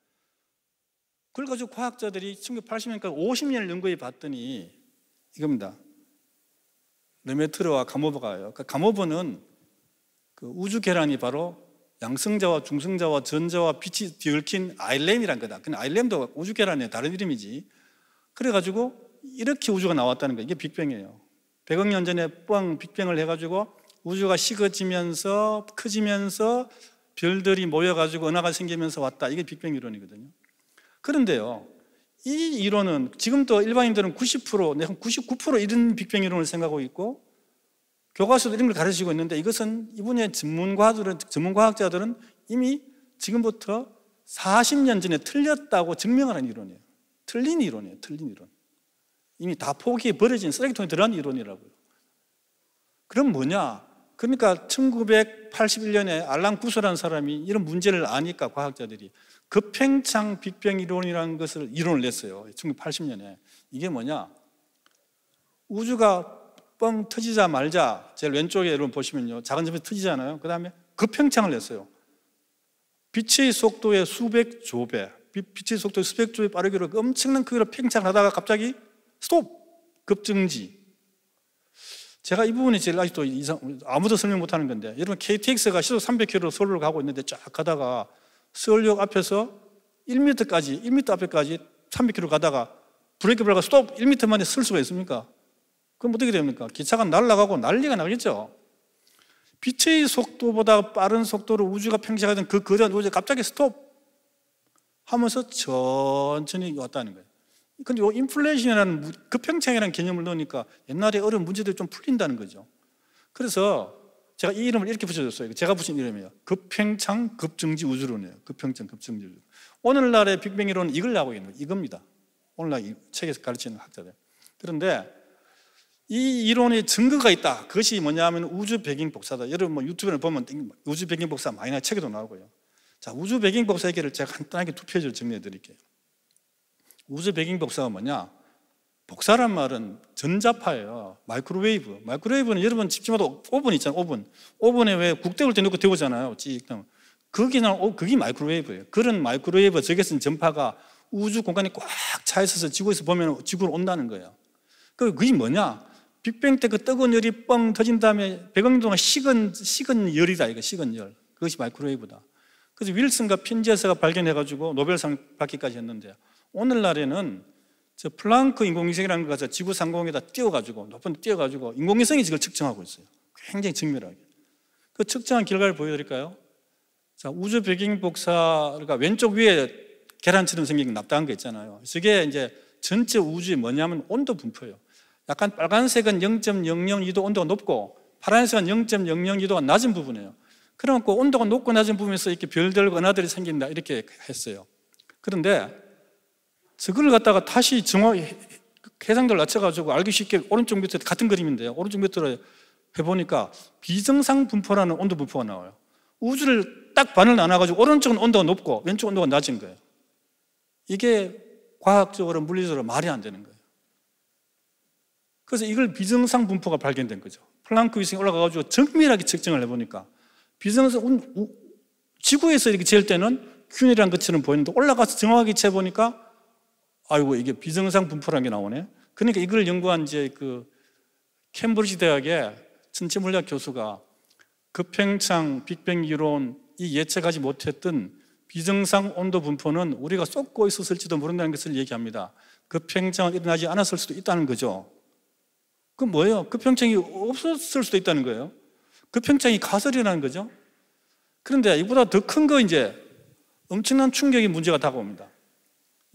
그걸 가지고 과학자들이 1980년까지 50년을 연구해 봤더니 이겁니다. 르메트르와 가모버가요. 그러니까 가모버는 그 우주 계란이 바로 양성자와 중성자와 전자와 빛이 얽힌 아일렘이란 거다. 근데 아일렘도 우주 계란의 다른 이름이지. 그래가지고 이렇게 우주가 나왔다는 거예요. 이게 빅뱅이에요. 100억 년 전에 빅뱅을 해가지고 우주가 식어지면서 커지면서 별들이 모여가지고 은하가 생기면서 왔다. 이게 빅뱅 이론이거든요. 그런데요, 이 이론은 지금도 일반인들은 90%, 99% 이런 빅뱅 이론을 생각하고 있고 교과서도 이런 걸 가르치고 있는데 이것은 이분의 전문과학자들은 이미 지금부터 40년 전에 틀렸다고 증명하는 이론이에요. 틀린 이론이에요. 틀린 이론. 이미 다 포기해 버려진 쓰레기통에 들어간 이론이라고요. 그럼 뭐냐? 그러니까 1981년에 알랑 구스라는 사람이 이런 문제를 아니까 과학자들이 급팽창 빅뱅 이론이라는 것을 이론을 냈어요. 1980년에. 이게 뭐냐? 우주가 뻥 터지자마자 제일 왼쪽에 여러분 보시면요. 작은 점에서 터지잖아요. 그 다음에 급팽창을 냈어요. 빛의 속도의 수백 조배, 빛의 속도의 수백 조배 빠르기로 엄청난 크기로 팽창하다가 갑자기 스톱! 급증지. 제가 이 부분이 제일 아직도 아무도 설명 못하는 건데 여러분 KTX가 시속 300km로 서울로 가고 있는데 쫙 가다가 서울역 앞에서 1m 앞에까지 300km 가다가 브레이크 밟아 스톱! 1m 만에 설 수가 있습니까? 그럼 어떻게 됩니까? 기차가 날아가고 난리가 나겠죠. 빛의 속도보다 빠른 속도로 우주가 팽창하던 그 거대한 우주가 갑자기 스톱! 하면서 천천히 왔다는 거예요. 근데 이 인플레이션이라는 급팽창이라는 개념을 넣으니까 옛날에 어려운 문제들이 좀 풀린다는 거죠. 그래서 제가 이 이름을 이렇게 붙여줬어요. 제가 붙인 이름이에요. 급팽창 급증지 우주론이에요. 급팽창 급증지 우주론. 오늘날의 빅뱅 이론은 이걸 나오고 있는 거예요. 이겁니다. 오늘날 이 책에서 가르치는 학자들. 그런데 이 이론의 증거가 있다. 그것이 뭐냐면 우주 배경 복사다. 여러분 뭐 유튜브를 보면 우주 배경 복사 많이 나 책에도 나오고요. 자, 우주 배경 복사 얘기를 제가 간단하게 두 페이지로 정리해 드릴게요. 우주 배경 복사가 뭐냐? 복사란 말은 전자파예요. 마이크로웨이브. 마이크로웨이브는 여러분 집집마다 오븐 있잖아요. 오븐에 왜 국대올 때 넣고 데우잖아요. 그게 마이크로웨이브예요. 그런 마이크로웨이브 저기서 전파가 우주 공간에 꽉 차 있어서 지구에서 보면 지구로 온다는 거예요. 그게 뭐냐? 빅뱅 때 그 뜨거운 열이 뻥 터진 다음에 100억 년 동안 식은 열이다. 이거 식은 열. 그것이 마이크로웨이브다. 그래서 윌슨과 핀제스가 발견해가지고 노벨상 받기까지 했는데 오늘날에는 저 플랑크 인공위성이라는 거 가지고 지구 상공에다 띄워가지고 높은 데 띄워가지고 인공위성이 지금 측정하고 있어요. 굉장히 정밀하게. 그 측정한 결과를 보여드릴까요? 자, 우주 배경 복사가 왼쪽 위에 계란처럼 생긴 납작한 거 있잖아요. 저게 이제 전체 우주의 뭐냐면 온도 분포예요. 약간 빨간색은 0.002도 온도가 높고 파란색은 0.002도가 낮은 부분이에요. 그래갖고 온도가 높고 낮은 부분에서 이렇게 별들과 은하들이 생긴다 이렇게 했어요. 그런데 저걸 갖다가 다시 해상도를 낮춰가지고 알기 쉽게 오른쪽 밑에 같은 그림인데요. 오른쪽 밑으로 해보니까 비정상 분포라는 온도 분포가 나와요. 우주를 딱 반을 나눠가지고 오른쪽은 온도가 높고 왼쪽 온도가 낮은 거예요. 이게 과학적으로 물리적으로 말이 안 되는 거예요. 그래서 이걸 비정상 분포가 발견된 거죠. 플랑크 위성에 올라가가지고 정밀하게 측정을 해보니까 지구에서 이렇게 잴 때는 균일한 것처럼 보이는데 올라가서 정확하게 재보니까 아이고 이게 비정상 분포라는 게 나오네. 그러니까 이걸 연구한 이제 그 캠브리지 대학의 천체 물리학 교수가 급팽창, 빅뱅 이론 이 예측하지 못했던 비정상 온도 분포는 우리가 쏟고 있었을지도 모른다는 것을 얘기합니다. 급팽창은 일어나지 않았을 수도 있다는 거죠. 그럼 뭐예요? 급팽창이 없었을 수도 있다는 거예요. 급팽창이 가설이라는 거죠. 그런데 이보다 더 큰 거 이제 엄청난 충격의 문제가 다가옵니다.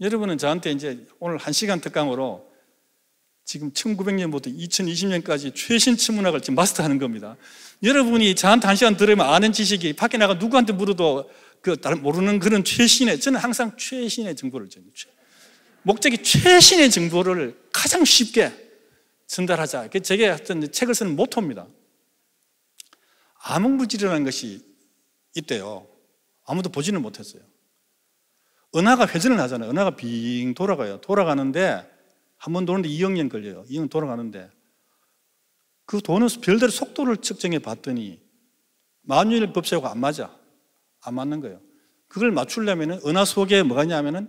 여러분은 저한테 이제 오늘 1시간 특강으로 지금 1900년부터 2020년까지 최신 천문학을 지금 마스터하는 겁니다. 여러분이 저한테 1시간 들으면 아는 지식이 밖에 나가 누구한테 물어도 모르는 그런 최신의, 저는 항상 최신의 정보를 목적이 최신의 정보를 가장 쉽게 전달하자. 제게 어떤 책을 쓰는 모토입니다. 암흑물질이라는 것이 있대요. 아무도 보지는 못했어요. 은하가 회전을 하잖아요. 은하가 빙 돌아가요. 돌아가는데 한 번 도는데 2억 년 걸려요. 2억 돌아가는데 그 도는 별들의 속도를 측정해 봤더니 만유인의 법칙하고 안 맞아. 안 맞는 거예요. 그걸 맞추려면 은하 속에 뭐가 있냐면은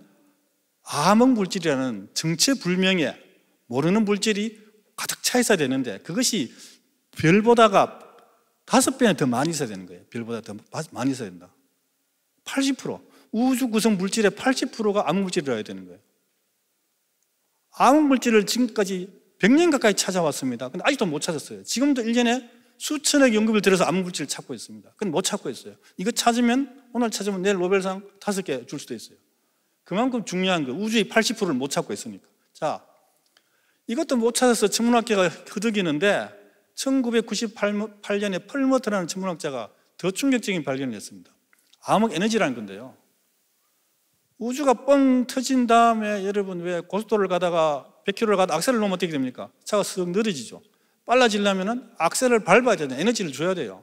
암흑물질이라는 정체불명의 모르는 물질이 가득 차 있어야 되는데 그것이 별보다가 5배나 더 많이 있어야 되는 거예요. 별보다 더 많이 있어야 된다. 80%. 우주 구성 물질의 80%가 암흑물질이라야 되는 거예요. 암흑물질을 지금까지 100년 가까이 찾아왔습니다. 근데 아직도 못 찾았어요. 지금도 1년에 수천억 연구비를 들여서 암흑물질을 찾고 있습니다. 근데 못 찾고 있어요. 이거 찾으면, 오늘 찾으면 내일 노벨상 5개 줄 수도 있어요. 그만큼 중요한 거예요. 우주의 80%를 못 찾고 있으니까. 자, 이것도 못 찾아서 천문학계가 흐득이는데 1998년에 펄머트라는 천문학자가 더 충격적인 발견을 했습니다. 암흑 에너지라는 건데요. 우주가 뻥 터진 다음에 여러분 왜 고속도로를 가다가 100km를 가다 악셀을 놓으면 어떻게 됩니까? 차가 쓱 느려지죠. 빨라지려면 악셀을 밟아야 되는 에너지를 줘야 돼요.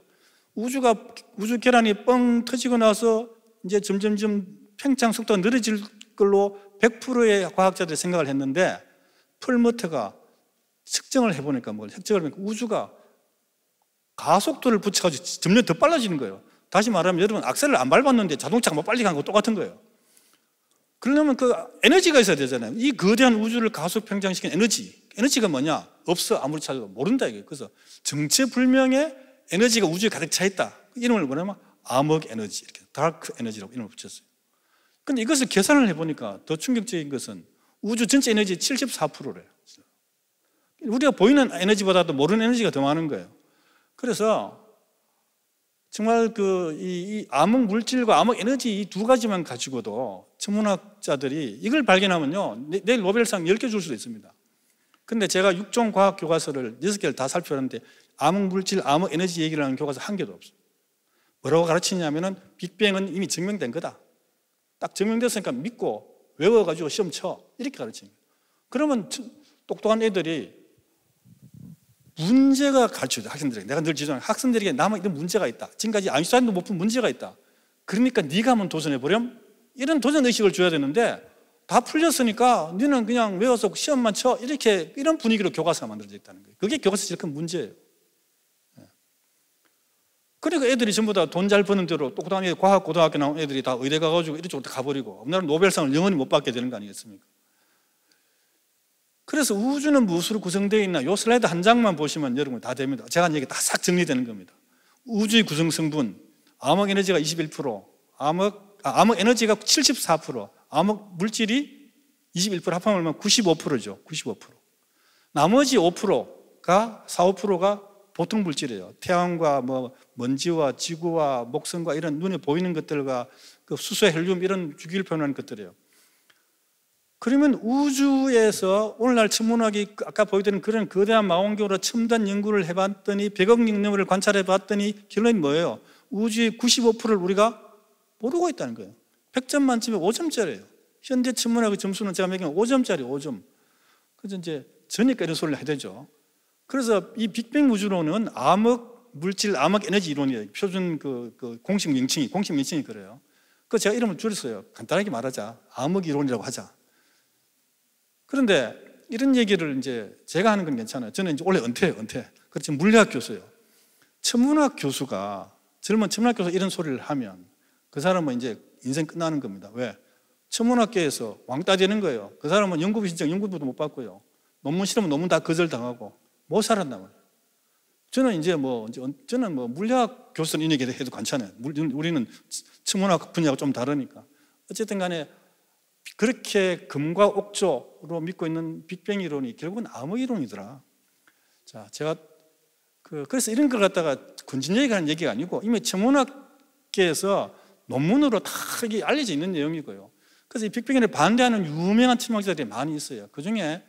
우주 계란이 뻥 터지고 나서 이제 점점점 팽창 속도가 느려질 걸로 100%의 과학자들이 생각을 했는데 펄머트가 측정을 해보니까 우주가 가속도를 붙여가지고 점점 더 빨라지는 거예요. 다시 말하면 여러분 악셀을 안 밟았는데 자동차가 뭐 빨리 가는 거 똑같은 거예요. 그러려면 그 에너지가 있어야 되잖아요. 이 거대한 우주를 가속 팽창시킨 에너지가 뭐냐? 없어. 아무리 찾아도 모른다 이게. 그래서 정체불명의 에너지가 우주에 가득 차 있다. 이름을 뭐냐면 암흑 에너지, 이렇게 다크 에너지라고 이름을 붙였어요. 근데 이것을 계산을 해보니까 더 충격적인 것은 우주 전체 에너지 74%래요. 우리가 보이는 에너지보다도 모르는 에너지가 더 많은 거예요. 그래서 정말 이 암흑 물질과 암흑 에너지 이 두 가지만 가지고도 천문학자들이 이걸 발견하면요, 내일 노벨상 10개 줄 수도 있습니다. 근데 제가 6종 과학 교과서를 6개를 다 살펴봤는데 암흑 물질, 암흑 에너지 얘기를 하는 교과서 한 개도 없어요. 뭐라고 가르치냐면은 빅뱅은 이미 증명된 거다. 딱 증명됐으니까 믿고 외워가지고 시험 쳐. 이렇게 가르치는 거예요. 그러면 똑똑한 애들이 문제가 가르쳐줘요. 학생들에게. 내가 늘 지적하는 학생들에게 남아있는 문제가 있다. 지금까지 아인슈타인도 못 푼 문제가 있다. 그러니까 네가 한번 도전해보렴. 이런 도전의식을 줘야 되는데 다 풀렸으니까 너는 그냥 외워서 시험만 쳐. 이런 분위기로 교과서가 만들어져 있다는 거예요. 그게 교과서 제일 큰 문제예요. 그러니까 애들이 전부 다 돈 잘 버는 대로 똑똑한 애들, 과학 고등학교 나온 애들이 다 의대 가가지고 이쪽으로 가버리고 우리나라 노벨상을 영원히 못 받게 되는 거 아니겠습니까? 그래서 우주는 무엇으로 구성되어 있나? 이 슬라이드 한 장만 보시면 여러분 다 됩니다. 제가 한 얘기 다 싹 정리되는 겁니다. 우주의 구성 성분, 암흑 에너지가 21%, 암흑 에너지가 74%, 암흑 물질이 21% 합하면 95%죠. 95%. 나머지 5%가 4~5%가 보통 물질이에요. 태양과 뭐 먼지와 지구와 목성과 이런 눈에 보이는 것들과 그 수소, 헬륨 이런 주기를 표현하는 것들이에요. 그러면 우주에서 오늘날 천문학이 아까 보여드린 그런 거대한 망원경으로 첨단 연구를 해봤더니 100억 년 넘을 관찰해봤더니 결론이 뭐예요? 우주의 95%를 우리가 모르고 있다는 거예요. 100점 만점에 5점짜리예요. 현대 천문학의 점수는 제가 매기면 5점짜리 5점. 그래서 이제 저니까 이런 소리를 해야 되죠. 그래서 이 빅뱅 우주론은 암흑 물질, 암흑 에너지 이론이에요. 표준 공식 명칭이 그래요. 그 제가 이름을 줄였어요. 간단하게 말하자. 암흑 이론이라고 하자. 그런데 이런 얘기를 이제 제가 하는 건 괜찮아요. 저는 이제 원래 은퇴예요. 그렇지 물리학 교수예요. 천문학 교수가 젊은 천문학 교수 이런 소리를 하면 그 사람은 이제 인생 끝나는 겁니다. 왜? 천문학계에서 왕따 되는 거예요. 그 사람은 연구비 신청 연구비도 못 받고요. 논문 실험은 논문 다 거절당하고 못 살았단 말이에요. 저는 물리학 교수는 이 얘기 해도 괜찮아요. 우리는 천문학 분야가 좀 다르니까. 어쨌든 간에 그렇게 금과 옥조로 믿고 있는 빅뱅 이론이 결국은 암흑 이론이더라. 자, 제가 그래서 이런 걸 갖다가 군진 얘기가 하는 얘기가 아니고 이미 천문학계에서 논문으로 다 이게 알려져 있는 내용이고요. 그래서 이 빅뱅에 반대하는 유명한 천문학자들이 많이 있어요. 그 중에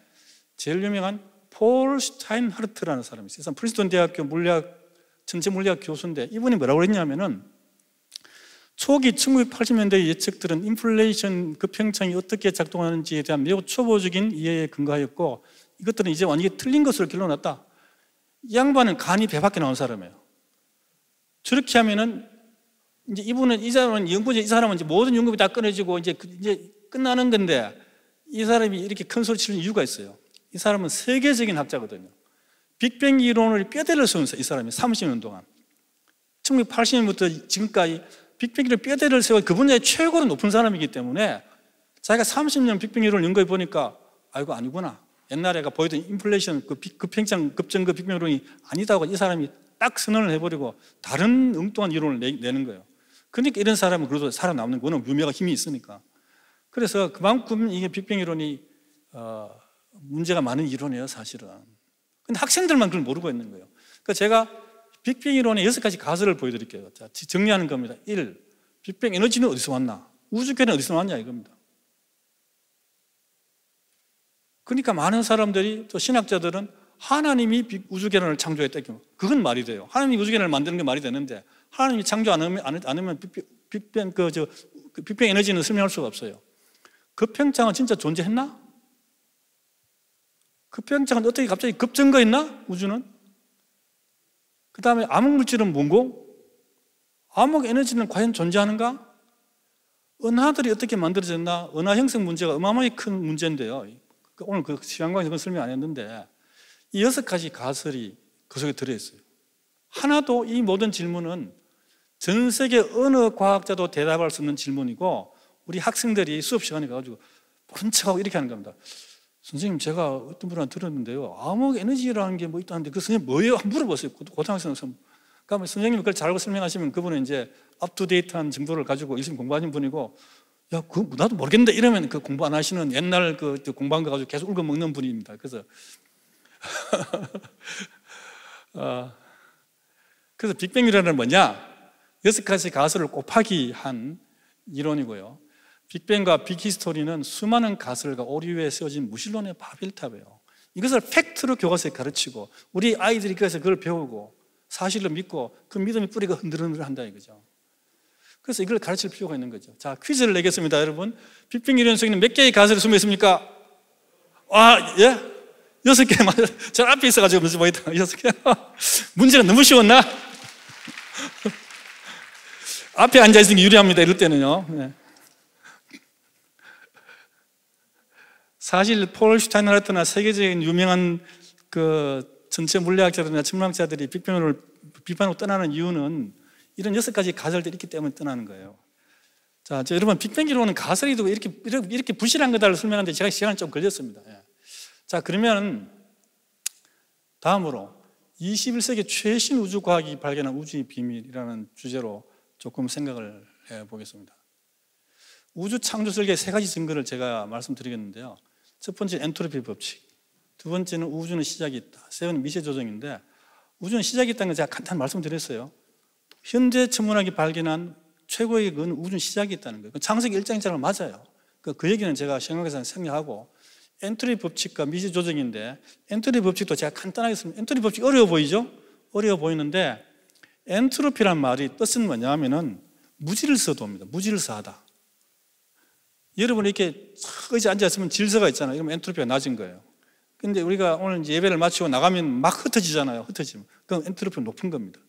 제일 유명한 폴 슈타인하르트라는 사람이 있어요. 프린스턴 대학교 전체 물리학 교수인데 이분이 뭐라고 그랬냐면은 초기 1980년대 예측들은 인플레이션 급행창이 어떻게 작동하는지에 대한 매우 초보적인 이해에 근거하였고 이것들은 이제 완전히 틀린 것으로 결론났다. 이 양반은 간이 배 밖에 나온 사람이에요. 저렇게 하면은 이제 이 사람은 이제 모든 연구비 다 끊어지고 이제 끝나는 건데 이 사람이 이렇게 큰 소리 치는 이유가 있어요. 이 사람은 세계적인 학자거든요. 빅뱅 이론을 뼈대를 세운 이 사람이 30년 동안 1980년부터 지금까지 빅뱅 이론 뼈대를 세워 그 분야의 최고로 높은 사람이기 때문에 자기가 30년 빅뱅 이론을 연구해 보니까 아이고 아니구나. 옛날에가 보이던 인플레이션 급팽창 급증급 빅뱅 이론이 아니다고 이 사람이 딱 선언을 해버리고 다른 엉뚱한 이론을 내는 거예요. 그러니까 이런 사람은 그래도 살아남는 거는 유명한 힘이 있으니까. 그래서 그만큼 이게 빅뱅 이론이 문제가 많은 이론이에요, 사실은. 근데 학생들만 그걸 모르고 있는 거예요. 그러니까 제가 빅뱅 이론의 6가지 가설을 보여드릴게요. 자, 정리하는 겁니다. 1. 빅뱅 에너지는 어디서 왔나? 우주계는 어디서 왔냐 이겁니다. 그러니까 많은 사람들이 또 신학자들은 하나님이 우주계를 창조했다. 그건 말이 돼요. 하나님이 우주계를 만드는 게 말이 되는데 하나님이 창조 안 하면 빅뱅 에너지는 설명할 수가 없어요. 급팽창은 진짜 존재했나? 급팽창은 어떻게 갑자기 급증가했나? 우주는? 그 다음에 암흑물질은 뭔고? 암흑 에너지는 과연 존재하는가? 은하들이 어떻게 만들어졌나? 은하 형성 문제가 어마어마하게 큰 문제인데요. 오늘 그 시간관에서 그건 설명 안 했는데 이 6가지 가설이 그 속에 들어있어요. 하나도 이 모든 질문은 전 세계 어느 과학자도 대답할 수 없는 질문이고 우리 학생들이 수업 시간에 가가지고 모른 척하고 이렇게 하는 겁니다. 선생님 제가 어떤 분한테 들었는데요 암흑 에너지라는 게 뭐 있다는데 그 선생님 뭐예요? 물어봤어요. 고등학생에서. 그러니까 선생님이 그걸 잘 알고 설명하시면 그분은 이제 업투데이트한 정보를 가지고 열심히 공부하신 분이고 야, 나도 모르겠는데 이러면 그 공부 안 하시는 옛날 그 공부한 거 가지고 계속 울고먹는 분입니다. 그래서 그래서 빅뱅 이론은 뭐냐? 6가지 가설을 곱하기 한 이론이고요. 빅뱅과 빅히스토리는 수많은 가설과 오류 위에 세워진 무신론의 바벨탑이에요. 이것을 팩트로 교과서에 가르치고 우리 아이들이 그래서 그걸 배우고 사실로 믿고 그 믿음의 뿌리가 흔들흔들한다 이거죠. 그래서 이걸 가르칠 필요가 있는 거죠. 자, 퀴즈를 내겠습니다, 여러분. 빅뱅 이론 속에는 몇 개의 가설이 숨어 있습니까? 예? 6개 맞아요. 저 앞에 있어가지고 문제 보이다. 6개. 문제가 너무 쉬웠나? 앞에 앉아있으니 유리합니다, 이럴 때는요. 네. 사실 폴 슈타인하르트나 세계적인 유명한 그 전체 물리학자들이나 천문학자들이 빅뱅을 비판으로 떠나는 이유는 이런 6가지 가설들이 있기 때문에 떠나는 거예요. 자, 여러분 빅뱅 이론은 가설이 되고 이렇게 부실한 거다를 설명하는데 제가 시간이 좀 걸렸습니다. 예. 자, 그러면 다음으로 21세기 최신 우주과학이 발견한 우주의 비밀이라는 주제로 조금 생각을 해보겠습니다. 우주 창조 설계의 3가지 증거를 제가 말씀드리겠는데요. 첫 번째 엔트로피 법칙, 두 번째는 우주는 시작이 있다, 세 번째는 미세 조정인데 우주는 시작이 있다는 걸 제가 간단히 말씀드렸어요. 현재 천문학이 발견한 최고의 건 우주는 시작이 있다는 거예요. 창세기 1장 1장은 맞아요. 그 얘기는 제가 생각해서 생략하고 엔트로피 법칙과 미세 조정인데 엔트로피 법칙도 제가 간단하게 설명. 엔트로피 법칙 어려워 보이죠? 어려워 보이는데 엔트로피란 말이 뜻은 뭐냐 하면은 무질서 도입니다. 무질서하다. 여러분 이렇게 의자에 앉아있으면 질서가 있잖아요. 이러면 엔트로피가 낮은 거예요. 근데 우리가 오늘 이제 예배를 마치고 나가면 막 흩어지잖아요. 흩어지면. 그럼 엔트로피가 높은 겁니다.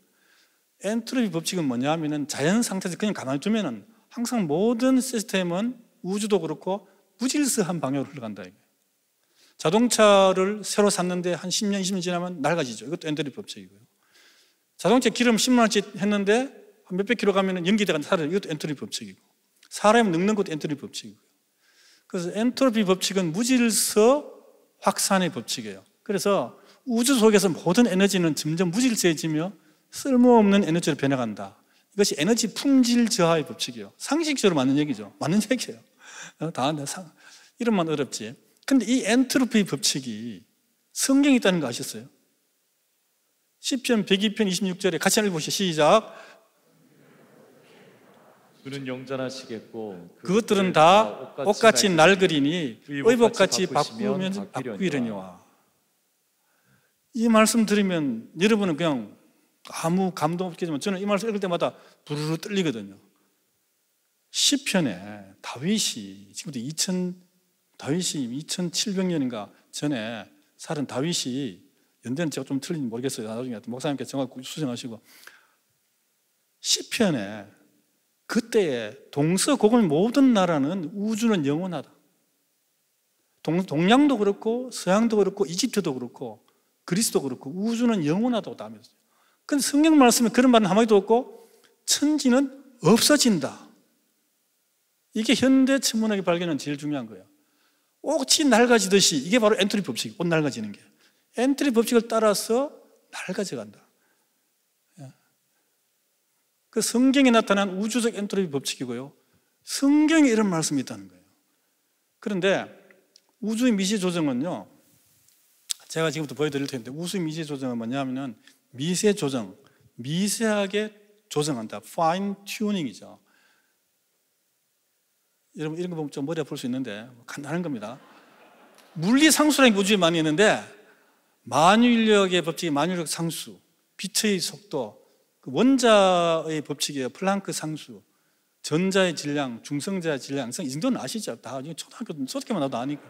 엔트로피 법칙은 뭐냐 하면은 자연 상태에서 그냥 가만히 두면은 항상 모든 시스템은 우주도 그렇고 무질서한 방향으로 흘러간다. 자동차를 새로 샀는데 한 10년, 20년 지나면 낡아지죠. 이것도 엔트로피 법칙이고요. 자동차 기름 10만 원치 했는데 한 몇백 킬로 가면 연기대가 사라져요. 이것도 엔트로피 법칙이고, 사람이 늙는 것도 엔트로피 법칙이고요. 그래서 엔트로피 법칙은 무질서 확산의 법칙이에요. 그래서 우주 속에서 모든 에너지는 점점 무질서해지며 쓸모없는 에너지로 변해간다. 이것이 에너지 품질 저하의 법칙이에요. 상식적으로 맞는 얘기죠. 맞는 얘기예요. 이름만 어렵지. 근데 이 엔트로피 법칙이 성경에 있다는 거 아셨어요? 시편 102편 26절에 같이 읽어보시죠. 시작. 그는 영전하시겠고 그것들은 다 옷같이 낡으리니 의복같이 바꾸면 바꾸리니와. 이 말씀 들으면 여러분은 그냥 아무 감동 없겠지만 저는 이 말씀 읽을 때마다 부르르 떨리거든요. 시편에 다윗이 지금부터 2700년인가 전에 살은 다윗이, 연대는 제가 좀 틀린지 모르겠어요. 나중에 목사님께서 정확히 수정하시고, 시편에 그때의 동서고금 모든 나라는 우주는 영원하다. 동양도 그렇고 서양도 그렇고 이집트도 그렇고 그리스도 그렇고 우주는 영원하다고 다 하면서요. 근데 성경 말씀에 그런 말은 한마디도 없고 천지는 없어진다. 이게 현대 천문학의 발견은 제일 중요한 거예요. 옷이 낡아지듯이, 이게 바로 엔트로피 법칙, 옷 낡아지는 게. 엔트로피 법칙을 따라서 낡아져 간다. 그 성경에 나타난 우주적 엔트로피 법칙이고요. 성경에 이런 말씀이 있다는 거예요. 그런데 우주의 미세 조정은요, 제가 지금부터 보여드릴 텐데, 우주의 미세 조정은 뭐냐면은 미세 조정, 미세하게 조정한다. 파인 튜닝이죠. 여러분 이런 거 보면 좀 머리 아플 수 있는데 간단한 겁니다. 물리 상수라는 게 우주에 많이 있는데, 만유인력의 법칙이 만유인력 상수, 빛의 속도, 원자의 법칙이에요. 플랑크 상수, 전자의 질량, 중성자의 질량. 이 정도는 아시죠? 다 초등학교 수학교만 나도 아니고.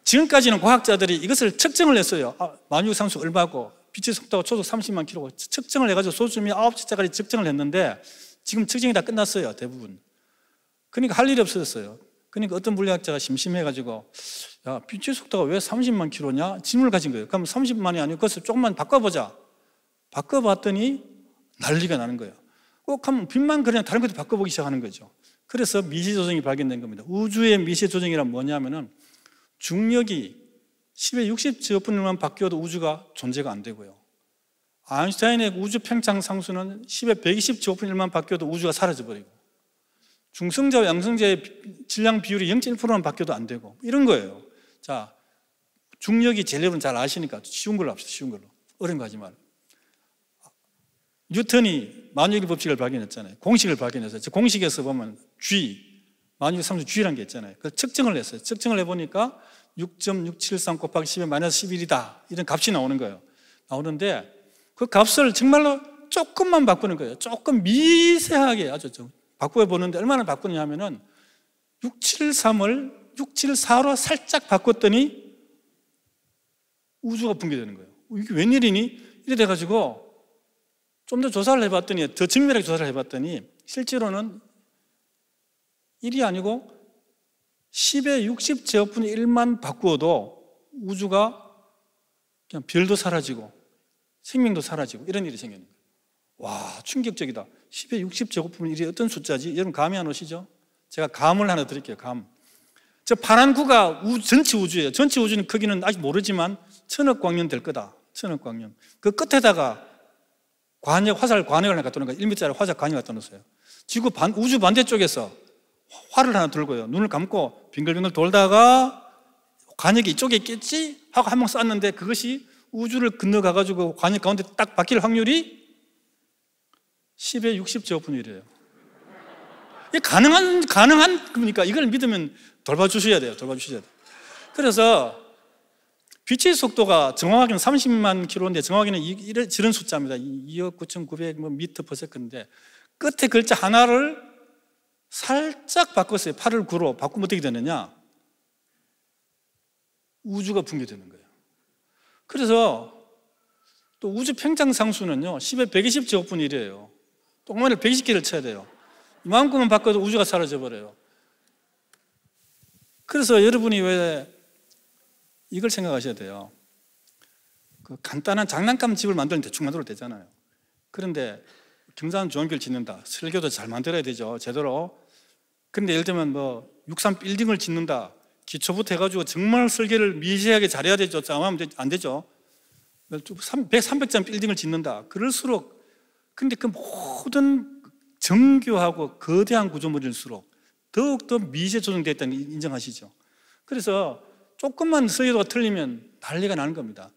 지금까지는 과학자들이 이것을 측정을 했어요. 만유인력 상수 얼마고 빛의 속도가 초속 30만 킬로고 측정을 해가지고 소수미 9자까지 측정을 했는데, 지금 측정이 다 끝났어요. 대부분. 그러니까 할 일이 없어졌어요. 그러니까 어떤 물리학자가 심심해가지고, 야, 빛의 속도가 왜 30만 킬로냐? 질문을 가진 거예요. 그럼 30만이 아니고 그것을 조금만 바꿔보자. 바꿔봤더니 난리가 나는 거예요. 꼭 하면 빛만 그냥 다른 것도 바꿔보기 시작하는 거죠. 그래서 미시조정이 발견된 겁니다. 우주의 미시조정이란 뭐냐면은 중력이 10의 60제곱분일만 바뀌어도 우주가 존재가 안 되고요. 아인슈타인의 우주 팽창 상수는 10의 120제곱분일만 바뀌어도 우주가 사라져버리고, 중성자와 양성자의 질량 비율이 0.1%만 바뀌어도 안 되고, 이런 거예요. 자, 중력이 제일 여러분 잘 아시니까 쉬운 걸로 합시다. 쉬운 걸로. 어려운 거 하지 말고. 뉴턴이 만유인력 법칙을 발견했잖아요. 공식을 발견했어요. 공식에서 보면 G, 만유인력 상수 G라는 게 있잖아요. 그래서 측정을 했어요. 측정을 해보니까 6.673 곱하기 10의 마이너스 11이다. 이런 값이 나오는 거예요. 나오는데 그 값을 정말로 조금만 바꾸는 거예요. 조금 미세하게 아주 좀 바꿔보는데 얼마나 바꾸느냐 하면은 673을 674로 살짝 바꿨더니 우주가 붕괴되는 거예요. 이게 웬일이니? 이래 돼가지고 좀 더 조사를 해봤더니, 더 정밀하게 조사를 해봤더니 실제로는 1이 아니고 10의 60제곱분의 1만 바꾸어도 우주가 그냥 별도 사라지고 생명도 사라지고 이런 일이 생기는 거예요. 와, 충격적이다. 10의 60제곱분의 1이 어떤 숫자지? 여러분 감이 안 오시죠? 제가 감을 하나 드릴게요. 감. 저 파란 구가 전체 우주예요. 전체 우주는 크기는 아직 모르지만 1000억 광년 될 거다. 1000억 광년. 그 끝에다가 화살 관역을 하나 갖다 놓은 거예요. 1m짜리 화살 관역을 갖다 놓았어요. 우주 반대쪽에서 활을 하나 들고요. 눈을 감고 빙글빙글 돌다가 관역이 이쪽에 있겠지? 하고 한 방 쐈는데 그것이 우주를 건너가가지고 관역 가운데 딱 박힐 확률이 10의 60제곱분의 1이에요. 이게 가능한 겁니까? 이걸 믿으면 돌봐주셔야 돼요. 돌봐주셔야 돼요. 그래서 빛의 속도가 정확하게는 30만 킬로인데 정확히는 이런 숫자입니다. 2억 9,900 미터 퍼 세컨드인데 끝에 글자 하나를 살짝 바꿨어요. 8을 9로 바꾸면 어떻게 되느냐? 우주가 붕괴되는 거예요. 그래서 또 우주 팽창상수는요 10의 120제곱분의 1이에요. 똥만을 120개를 쳐야 돼요. 이만큼만 바꿔도 우주가 사라져 버려요. 그래서 여러분이 왜 이걸 생각하셔야 돼요. 그 간단한 장난감 집을 만들면 대충 만들어도 되잖아요. 그런데 경사는 좋은 길 짓는다. 설계도 잘 만들어야 되죠, 제대로. 그런데 예를 들면 뭐 63 빌딩을 짓는다. 기초부터 해가지고 정말 설계를 미세하게 잘해야 되죠. 잘하면 안 되죠. 300장 빌딩을 짓는다. 그럴수록, 근데 그 모든 정교하고 거대한 구조물일수록 더욱더 미세 조정되어 있다는 인정하시죠. 그래서 조금만 설계도가 틀리면 난리가 나는 겁니다.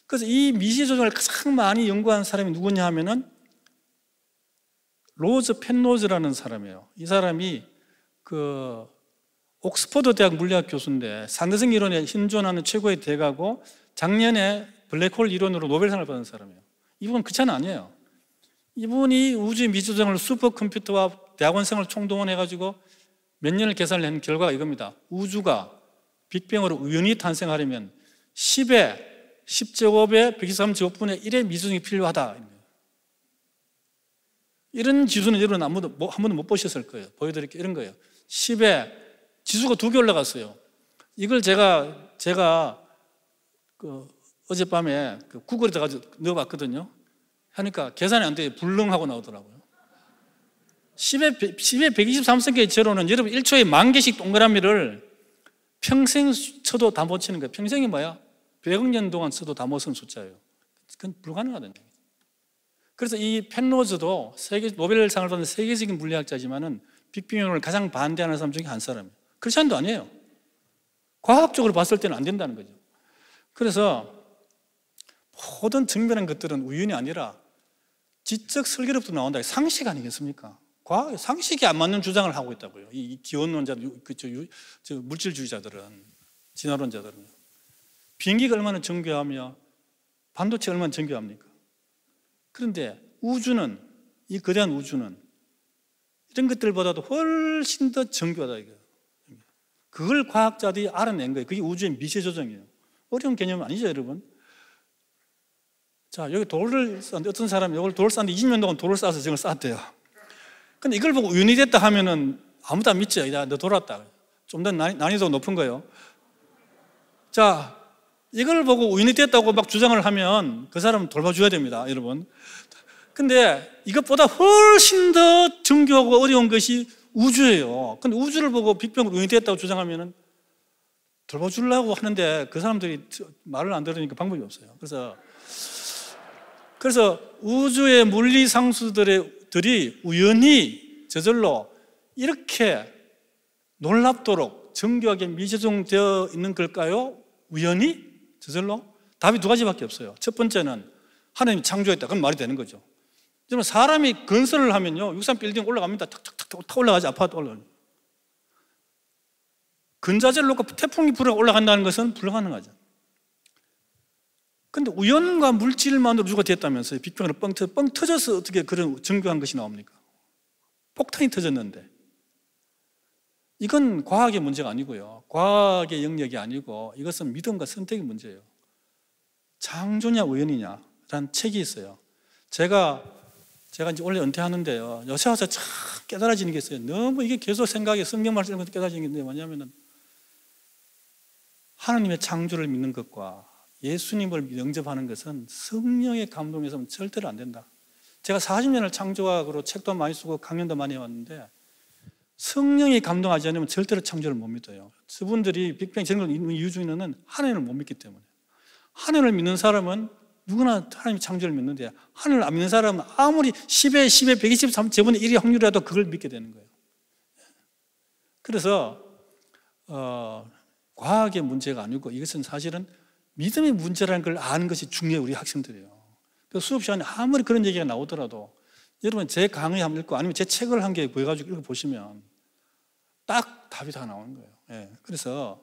그래서 이 미세 조정을 가장 많이 연구한 사람이 누구냐 하면은 로즈 펜로즈라는 사람이에요. 이 사람이 그 옥스퍼드 대학 물리학 교수인데 산더성 이론에 현존하는 최고의 대가고 작년에 블랙홀 이론으로 노벨상을 받은 사람이에요. 이분은 그 차는 아니에요. 이분이 우주의 미조정을 슈퍼컴퓨터와 대학원생을 총동원해가지고 몇 년을 계산을 한 결과가 이겁니다. 우주가 빅뱅으로 우연히 탄생하려면 10의 10제곱에 123제곱분의 1의 미조정이 필요하다. 이런 지수는 여러분 한 번도 못 보셨을 거예요. 보여드릴게요. 이런 거예요. 10에 지수가 2개 올라갔어요. 이걸 제가 그 어젯밤에 그 구글에다가 넣어봤거든요. 하니까 계산이 안 돼요. 불능하고 나오더라고요. 10에 123개의 제로는 여러분 1초에 10,000개씩 동그라미를 평생 쳐도 다 못 치는 거예요. 평생이 뭐야? 100억 년 동안 써도 다 못 쓰는 숫자예요. 그건 불가능하다는 얘기죠. 그래서 이 펜로즈도 노벨상을 받은 세계적인 물리학자지만은 빅뱅을 가장 반대하는 사람 중에 한 사람이에요. 크리스찬도 아니에요. 과학적으로 봤을 때는 안 된다는 거죠. 그래서 모든 증명한 것들은 우연이 아니라 지적 설계로부터 나온다. 상식 아니겠습니까? 과학 상식이 안 맞는 주장을 하고 있다고요. 이 기원론자, 물질주의자들은, 진화론자들은. 비행기가 얼마나 정교하며 반도체가 얼마나 정교합니까? 그런데 우주는, 이 거대한 우주는 이런 것들보다도 훨씬 더 정교하다 이거예요. 그걸 과학자들이 알아낸 거예요. 그게 우주의 미세 조정이에요. 어려운 개념 아니죠, 여러분? 자, 여기 돌을 쌌는데 어떤 사람이 이걸 돌을 쌌는데 20년 동안 돌을 싸서 저걸 쌌대요. 근데 이걸 보고 우연이 됐다 하면은 아무도 안 믿죠. 야, 너 돌았다. 좀 더 난이도가 높은 거예요. 자, 이걸 보고 우연이 됐다고 막 주장을 하면 그 사람은 돌봐줘야 됩니다, 여러분. 근데 이것보다 훨씬 더 정교하고 어려운 것이 우주예요. 근데 우주를 보고 빅뱅으로 우연이 됐다고 주장하면은 돌봐주려고 하는데 그 사람들이 말을 안 들으니까 방법이 없어요. 그래서 우주의 물리 상수들이 우연히 저절로 이렇게 놀랍도록 정교하게 미조정되어 있는 걸까요? 우연히? 저절로? 답이 두 가지밖에 없어요. 첫 번째는 하나님이 창조했다. 그럼 말이 되는 거죠. 여러분, 사람이 건설을 하면요 63 빌딩 올라갑니다. 탁 올라가지. 아파트 올라가요. 근자재를 놓고 태풍이 불어 올라간다는 것은 불가능하죠. 근데 우연과 물질만으로 우주가 됐다면서요. 빅뱅으로 뻥 터져서 어떻게 그런 정교한 것이 나옵니까? 폭탄이 터졌는데. 이건 과학의 문제가 아니고요. 과학의 영역이 아니고 이것은 믿음과 선택의 문제예요. 창조냐 우연이냐라는 책이 있어요. 제가 이제 원래 은퇴하는데요. 요새 와서 참 깨달아지는 게 있어요. 너무 이게 계속 생각에 성경 말씀 읽으면서 깨달아지는 게 뭐냐면은 하나님의 창조를 믿는 것과 예수님을 영접하는 것은 성령의 감동에서는 절대로 안 된다. 제가 40년을 창조학으로 책도 많이 쓰고 강연도 많이 해왔는데 성령이 감동하지 않으면 절대로 창조를 못 믿어요. 저분들이 빅뱅 전걸 있는 이유 중에 하나는 하나님을 못 믿기 때문에. 하나님을 믿는 사람은 누구나 하나님의 창조를 믿는데 하나님을 안 믿는 사람은 아무리 10에 123제분의 1의 확률이라도 그걸 믿게 되는 거예요. 그래서 과학의 문제가 아니고 이것은 사실은 믿음의 문제라는 걸 아는 것이 중요해요. 우리 학생들이에요. 그래서 수업 시간에 아무리 그런 얘기가 나오더라도 여러분 제 강의 한번 읽고 아니면 제 책을 한 개 구해가지고 읽어보시면 딱 답이 다 나오는 거예요. 예. 그래서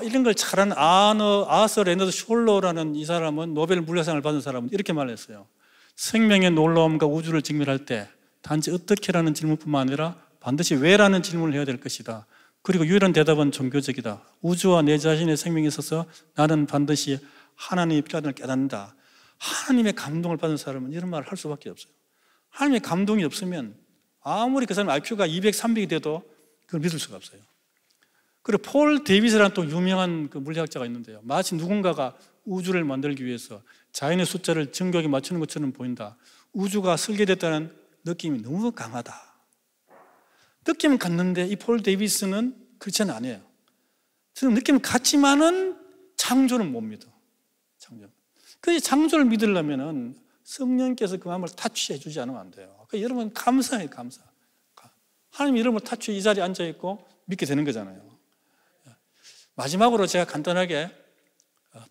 이런 걸 잘하는 아서 레너드 숄러라는 이 사람은 노벨 물리학상을 받은 사람은 이렇게 말했어요. 생명의 놀라움과 우주를 직면할 때 단지 어떻게라는 질문뿐만 아니라 반드시 왜라는 질문을 해야 될 것이다. 그리고 유일한 대답은 종교적이다. 우주와 내 자신의 생명에 있어서 나는 반드시 하나님의 필요함을 깨닫는다. 하나님의 감동을 받은 사람은 이런 말을 할 수밖에 없어요. 하나님의 감동이 없으면 아무리 그 사람 IQ가 200, 300이 돼도 그걸 믿을 수가 없어요. 그리고 폴 데이비스라는 또 유명한 그 물리학자가 있는데요. 마치 누군가가 우주를 만들기 위해서 자연의 숫자를 정교하게 맞추는 것처럼 보인다. 우주가 설계됐다는 느낌이 너무 강하다. 느낌은 같는데 이 폴 데이비스는 그렇지는 않아요. 저는 느낌은 같지만은 창조는 못 믿어. 그 창조를 믿으려면은 성령께서 그 마음을 타취해 주지 않으면 안 돼요. 그러니까 여러분 감사해요, 감사. 하나님 이름을 타취해 이 자리에 앉아 있고 믿게 되는 거잖아요. 마지막으로 제가 간단하게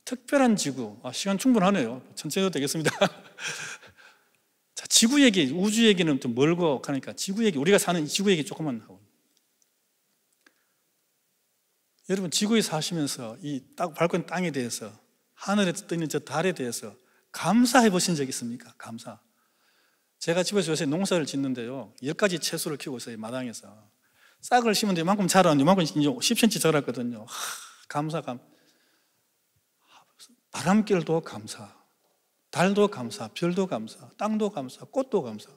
특별한 지구, 시간 충분하네요. 천천히 해도 되겠습니다. 자, 지구 얘기, 우주 얘기는 좀 멀고 가니까 지구 얘기, 우리가 사는 지구 얘기 조금만 하고. 여러분 지구에 사시면서 이 딱 밟고 있는 땅에 대해서, 하늘에 떠 있는 저 달에 대해서 감사해 보신 적 있습니까? 감사. 제가 집에서 요새 농사를 짓는데요, 10가지 채소를 키우고 있어요. 마당에서 싹을 심는데 이만큼 자라는데 이만큼 10cm 자랐거든요. 감사. 바람길도 감사, 달도 감사, 별도 감사, 땅도 감사, 꽃도 감사.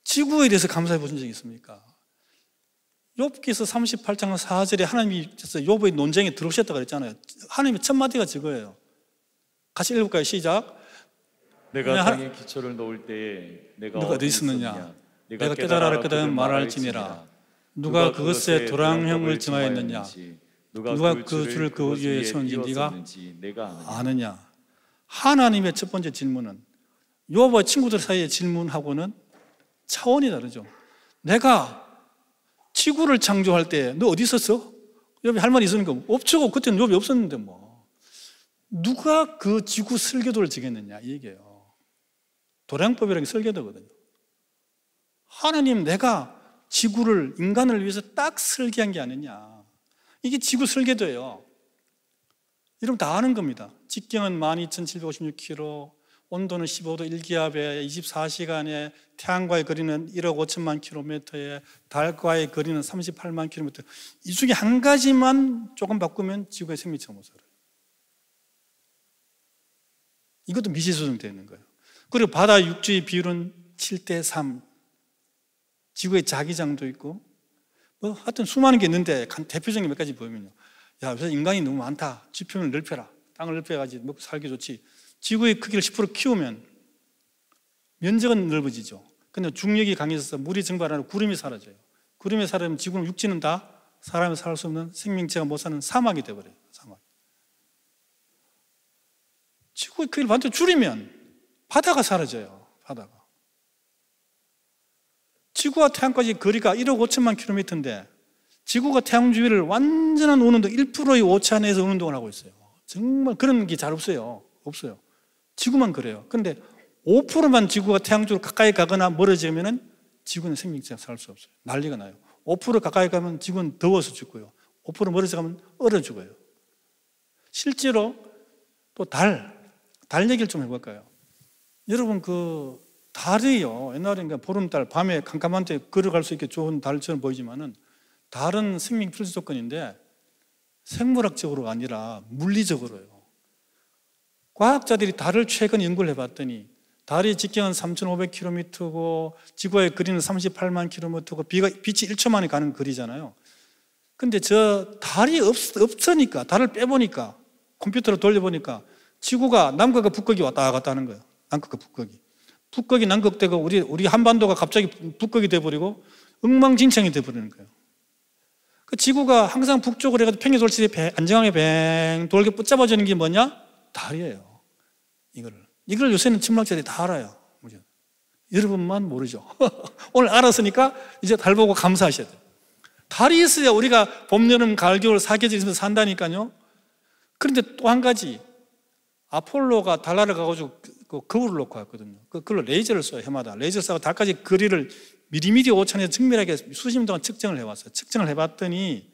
지구에 대해서 감사해 보신 적 있습니까? 욥기서 38장 4절에 하나님이 욥의 논쟁에 들어오셨다고 그랬잖아요. 하나님의 첫 마디가 저거예요. 같이 읽을까요? 시작. 내가 땅에 기초를 놓을 때에 내가 어디 있었느냐? 내가 깨달았거든 말할지니라. 누가 그것에 도랑형을 정하였느냐? 누가 그 줄을 그 위에 세웠는지 네가 아느냐? 하나님의 첫 번째 질문은 욥의 친구들 사이의 질문하고는 차원이 다르죠. 내가 지구를 창조할 때 너 어디 있었어? 욥이 할 말이 있으니까 없죠. 그때는 욥이 없었는데 뭐. 누가 그 지구 설계도를 지겠느냐 이 얘기예요. 도량법이라는 게 설계도거든요. 하나님, 내가 지구를, 인간을 위해서 딱 설계한 게 아니냐. 이게 지구 설계도예요. 여러분 다 아는 겁니다. 직경은 12,756km, 온도는 15도 1기압에 24시간에 태양과의 거리는 1억 5천만 킬로미터에 달과의 거리는 38만 킬로미터. 이 중에 한 가지만 조금 바꾸면 지구의 생명체가 못 살아요. 이것도 미지수정되어 있는 거예요. 그리고 바다 육지의 비율은 7:3. 지구의 자기장도 있고 뭐 하여튼 수많은 게 있는데 대표적인 몇 가지 보면요, 야 요새 인간이 너무 많다, 지표면을 넓혀라, 땅을 넓혀가지고 먹고 살기 좋지. 지구의 크기를 10% 키우면 면적은 넓어지죠. 근데 중력이 강해져서 물이 증발하고 구름이 사라져요. 구름이 사라지면 지구는, 육지는 다 사람이 살 수 없는, 생명체가 못 사는 사막이 되어버려요. 사막. 지구의 크기를 반대로 줄이면 바다가 사라져요. 바다가. 지구와 태양까지 거리가 1억 5천만 킬로미터인데 지구가 태양 주위를 완전한 온운동 1%의 오차 내에서 운동을 하고 있어요. 정말 그런 게 잘 없어요. 없어요. 지구만 그래요. 그런데 5%만 지구가 태양 쪽으로 가까이 가거나 멀어지면 지구는 생명체가 살 수 없어요. 난리가 나요. 5% 가까이 가면 지구는 더워서 죽고요. 5% 멀어져 가면 얼어 죽어요. 실제로 또 달 얘기를 좀 해볼까요? 여러분 그 달이요, 옛날에 보름달, 밤에 깜깜한데 걸어갈 수 있게 좋은 달처럼 보이지만은 달은 생명 필수 조건인데 생물학적으로가 아니라 물리적으로요. 과학자들이 달을 최근 연구를 해봤더니 달의 직경은 3,500km고 지구의 거리는 38만 km고 빛이 1초 만에 가는 거리잖아요. 근데 저 달이 없으니까, 달을 빼보니까, 컴퓨터로 돌려보니까 지구가 남극과 북극이 왔다 갔다 하는 거예요. 남극과 북극이. 북극이 남극되고 우리 한반도가 갑자기 북극이 돼버리고 엉망진창이 돼버리는 거예요. 그 지구가 항상 북쪽으로 해가지고 평행도시에 안정하게 뱅 돌게 붙잡아주는 게 뭐냐? 달이에요. 이걸 요새는 천문학자들이 다 알아요. 여러분만 모르죠. 오늘 알았으니까 이제 달 보고 감사하셔야 돼요. 달이 있어야 우리가 봄, 여름, 가을, 겨울 사계절 있으면서 산다니까요. 그런데 또 한 가지, 아폴로가 달나라를 가가지고 그 거울을 놓고 왔거든요. 그걸로 레이저를 쏴요. 해마다 레이저 쏴서 달까지 거리를 미리미리 오차내에서 정밀하게 수십 년 동안 측정을 해왔어요. 측정을 해봤더니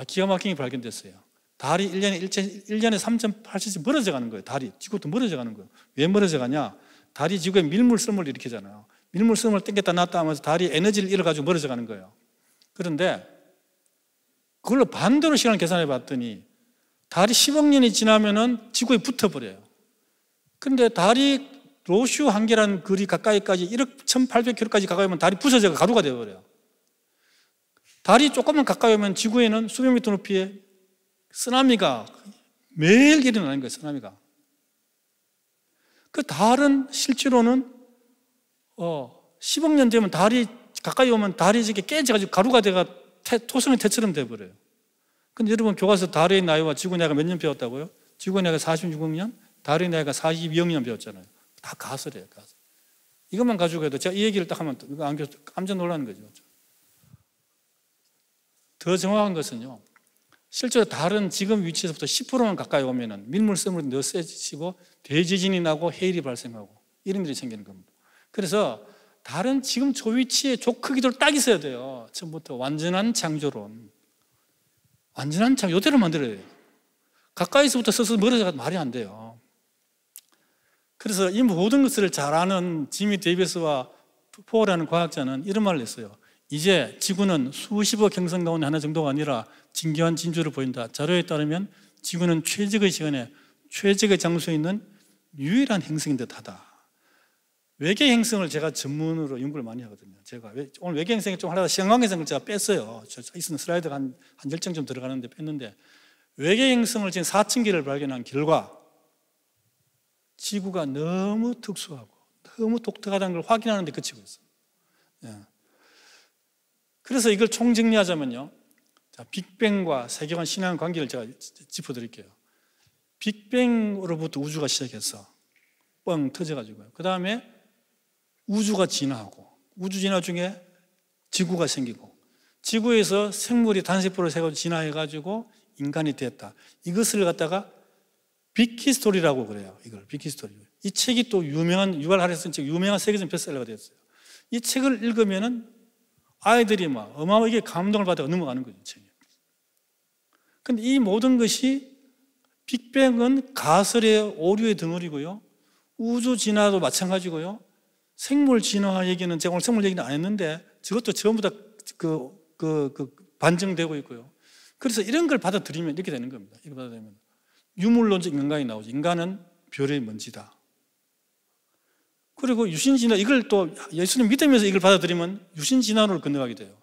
기가 막히게 발견됐어요. 달이 1년에 3.8cm 멀어져 가는 거예요. 달이 지구부터 멀어져 가는 거예요. 왜 멀어져 가냐? 달이 지구에 밀물섬을 일으키잖아요. 밀물섬을 땡겼다 놨다 하면서 달이 에너지를 잃어가지고 멀어져 가는 거예요. 그런데 그걸로 반대로 시간을 계산해 봤더니 달이 10억 년이 지나면은 지구에 붙어버려요. 그런데 달이 로슈 한계라는 거리 가까이까지 1억 1,800km까지 가까이 오면 달이 부서져 가루가 되어버려요. 달이 조금만 가까이 오면 지구에는 수백 미터 높이에 쓰나미가 매일 일어나는 거예요. 쓰나미가. 그 달은 실제로는 10억 년 되면 달이 가까이 오면 달이 이렇게 깨져가지고 가루가 돼가 토성의 태처럼 돼버려요. 근데 여러분 교과서 달의 나이와 지구의 나이가 몇 년 배웠다고요? 지구의 나이가 46억 년, 달의 나이가 42억 년 배웠잖아요. 다 가설이에요. 가설. 이것만 가지고 해도 제가 이 얘기를 딱 하면 깜짝 놀라는 거죠. 더 정확한 것은요, 실제로 달은 지금 위치에서부터 10%만 가까이 오면은 밀물섬으로 더 세지고 대지진이 나고 해일이 발생하고 이런 일이 생기는 겁니다. 그래서 달은 지금 저 위치에 저 크기도 딱 있어야 돼요. 처음부터 완전한 창조론. 완전한 창조, 이대로 만들어야 돼요. 가까이서부터 서서 멀어져가 말이 안 돼요. 그래서 이 모든 것을 잘 아는 지미 데이비스와 포어라는 과학자는 이런 말을 했어요. 이제 지구는 수십억 행성 가운데 하나 정도가 아니라 진귀한 진주를 보인다. 자료에 따르면 지구는 최적의 시간에 최적의 장소에 있는 유일한 행성인 듯하다. 외계 행성을 제가 전문으로 연구를 많이 하거든요. 제가 오늘 외계 행성이 좀 하려다 시간광행성을 제가 뺐어요. 저 있는 슬라이드가 한 10장 좀 들어가는데 뺐는데, 외계 행성을 지금 4,000개를 발견한 결과 지구가 너무 특수하고 너무 독특하다는 걸 확인하는 데 그치고 있어요. 예. 그래서 이걸 총정리하자면요, 자, 빅뱅과 세계관 신앙 관계를 제가 짚어드릴게요. 빅뱅으로부터 우주가 시작해서 뻥 터져가지고요. 그 다음에 우주가 진화하고, 우주 진화 중에 지구가 생기고, 지구에서 생물이 단세포를 세고 진화해가지고 인간이 됐다. 이것을 갖다가 빅히스토리라고 그래요. 이걸 빅히스토리. 이 책이 또 유명한 유발 하리슨 책, 유명한 세계적 베스트셀러가 됐어요. 이 책을 읽으면은 아이들이 막 어마어마하게 감동을 받아 넘어가는 거죠, 책이. 근데 이 모든 것이, 빅뱅은 가설의 오류의 덩어리고요, 우주 진화도 마찬가지고요, 생물 진화 얘기는 제가 오늘 생물 얘기는 안 했는데 저것도 전부 다 반증되고 있고요. 그래서 이런 걸 받아들이면 이렇게 되는 겁니다. 이걸 받아들이면 유물론적 인간이 나오죠. 인간은 별의 먼지다. 그리고 유신진화, 이걸 또 예수님 믿으면서 이걸 받아들이면 유신진화론을 건너가게 돼요.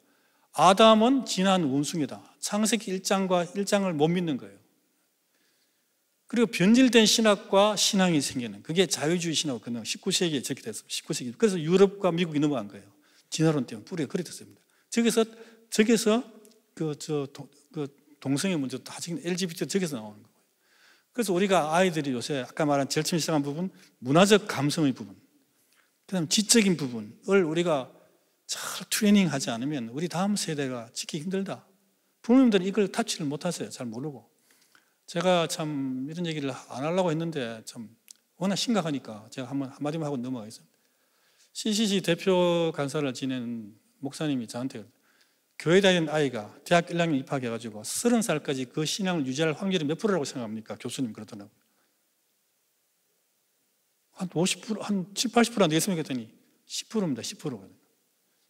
아담은 진화한 원숭이다. 창세기 1장과 1장을 못 믿는 거예요. 그리고 변질된 신학과 신앙이 생기는, 그게 자유주의 신학으로 건너가 19세기에 저렇게 됐어요. 19세기. 그래서 유럽과 미국이 넘어간 거예요. 진화론 때문에 뿌리가 그렇게 됐습니다. 저기서 동성애 문제도 다 지금 LGBT 저기서 나오는 거예요. 그래서 우리가 아이들이 요새 아까 말한 제일 처음 시작한 부분, 문화적 감성의 부분, 그 다음 지적인 부분을 우리가 잘 트레이닝하지 않으면 우리 다음 세대가 지키기 힘들다. 부모님들은 이걸 탑치를 못하세요. 잘 모르고. 제가 참 이런 얘기를 안 하려고 했는데 참 워낙 심각하니까 제가 한마디만 하고 넘어가겠습니다. CCC 대표 간사를 지낸 목사님이 저한테 교회 다니는 아이가 대학 1학년 입학해가지고 30살까지 그 신앙을 유지할 확률이 몇 프로라고 생각합니까? 교수님 그러더라고요. 한 50%, 한 70, 80% 안 되겠습니까? 했더니 10%입니다. 10%거든요.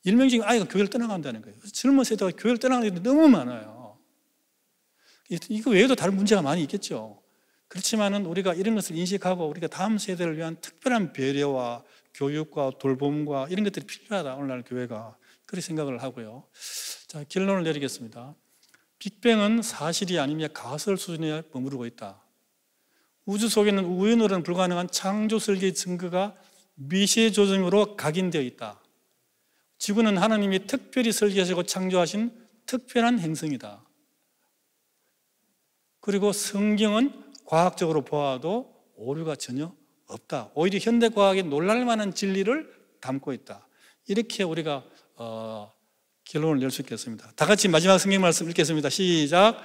1명 중에 아이가 교회를 떠나간다는 거예요. 젊은 세대가 교회를 떠나가는 일이 너무 많아요. 이거 외에도 다른 문제가 많이 있겠죠. 그렇지만은 우리가 이런 것을 인식하고 우리가 다음 세대를 위한 특별한 배려와 교육과 돌봄과 이런 것들이 필요하다. 오늘날 교회가 그렇게 생각을 하고요. 자, 결론을 내리겠습니다. 빅뱅은 사실이 아니며 가설 수준에 머무르고 있다. 우주 속에는 우연으로는 불가능한 창조 설계의 증거가 미시의 조정으로 각인되어 있다. 지구는 하나님이 특별히 설계하시고 창조하신 특별한 행성이다. 그리고 성경은 과학적으로 보아도 오류가 전혀 없다. 오히려 현대과학이 놀랄 만한 진리를 담고 있다. 이렇게 우리가 결론을 낼 수 있겠습니다. 다 같이 마지막 성경 말씀 읽겠습니다. 시작.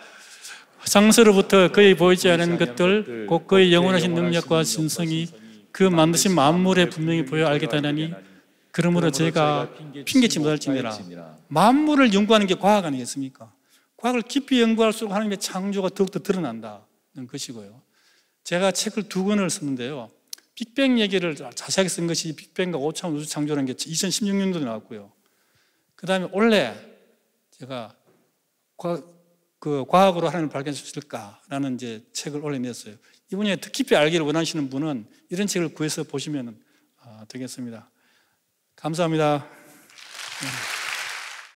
창세로부터 그의 보이지 않은 것들 곧 그의 영원하신 능력과 신성이 그 만드신 만물에 분명히 보여 알겠다니 그러므로 제가 핑계치 못할지니라. 만물을 연구하는 게 과학 아니겠습니까? 과학을 깊이 연구할수록 하나님의 창조가 더욱더 드러난다는 것이고요. 제가 책을 2권을 썼는데요. 빅뱅 얘기를 자세하게 쓴 것이 빅뱅과 5차원 우주 창조라는 게 2016년도에 나왔고요. 그 다음에 올해 제가 과학으로 하나님을 발견하셨을까라는 이제 책을 올려냈어요. 이분이 더 깊이 알기를 원하시는 분은 이런 책을 구해서 보시면 되겠습니다. 감사합니다.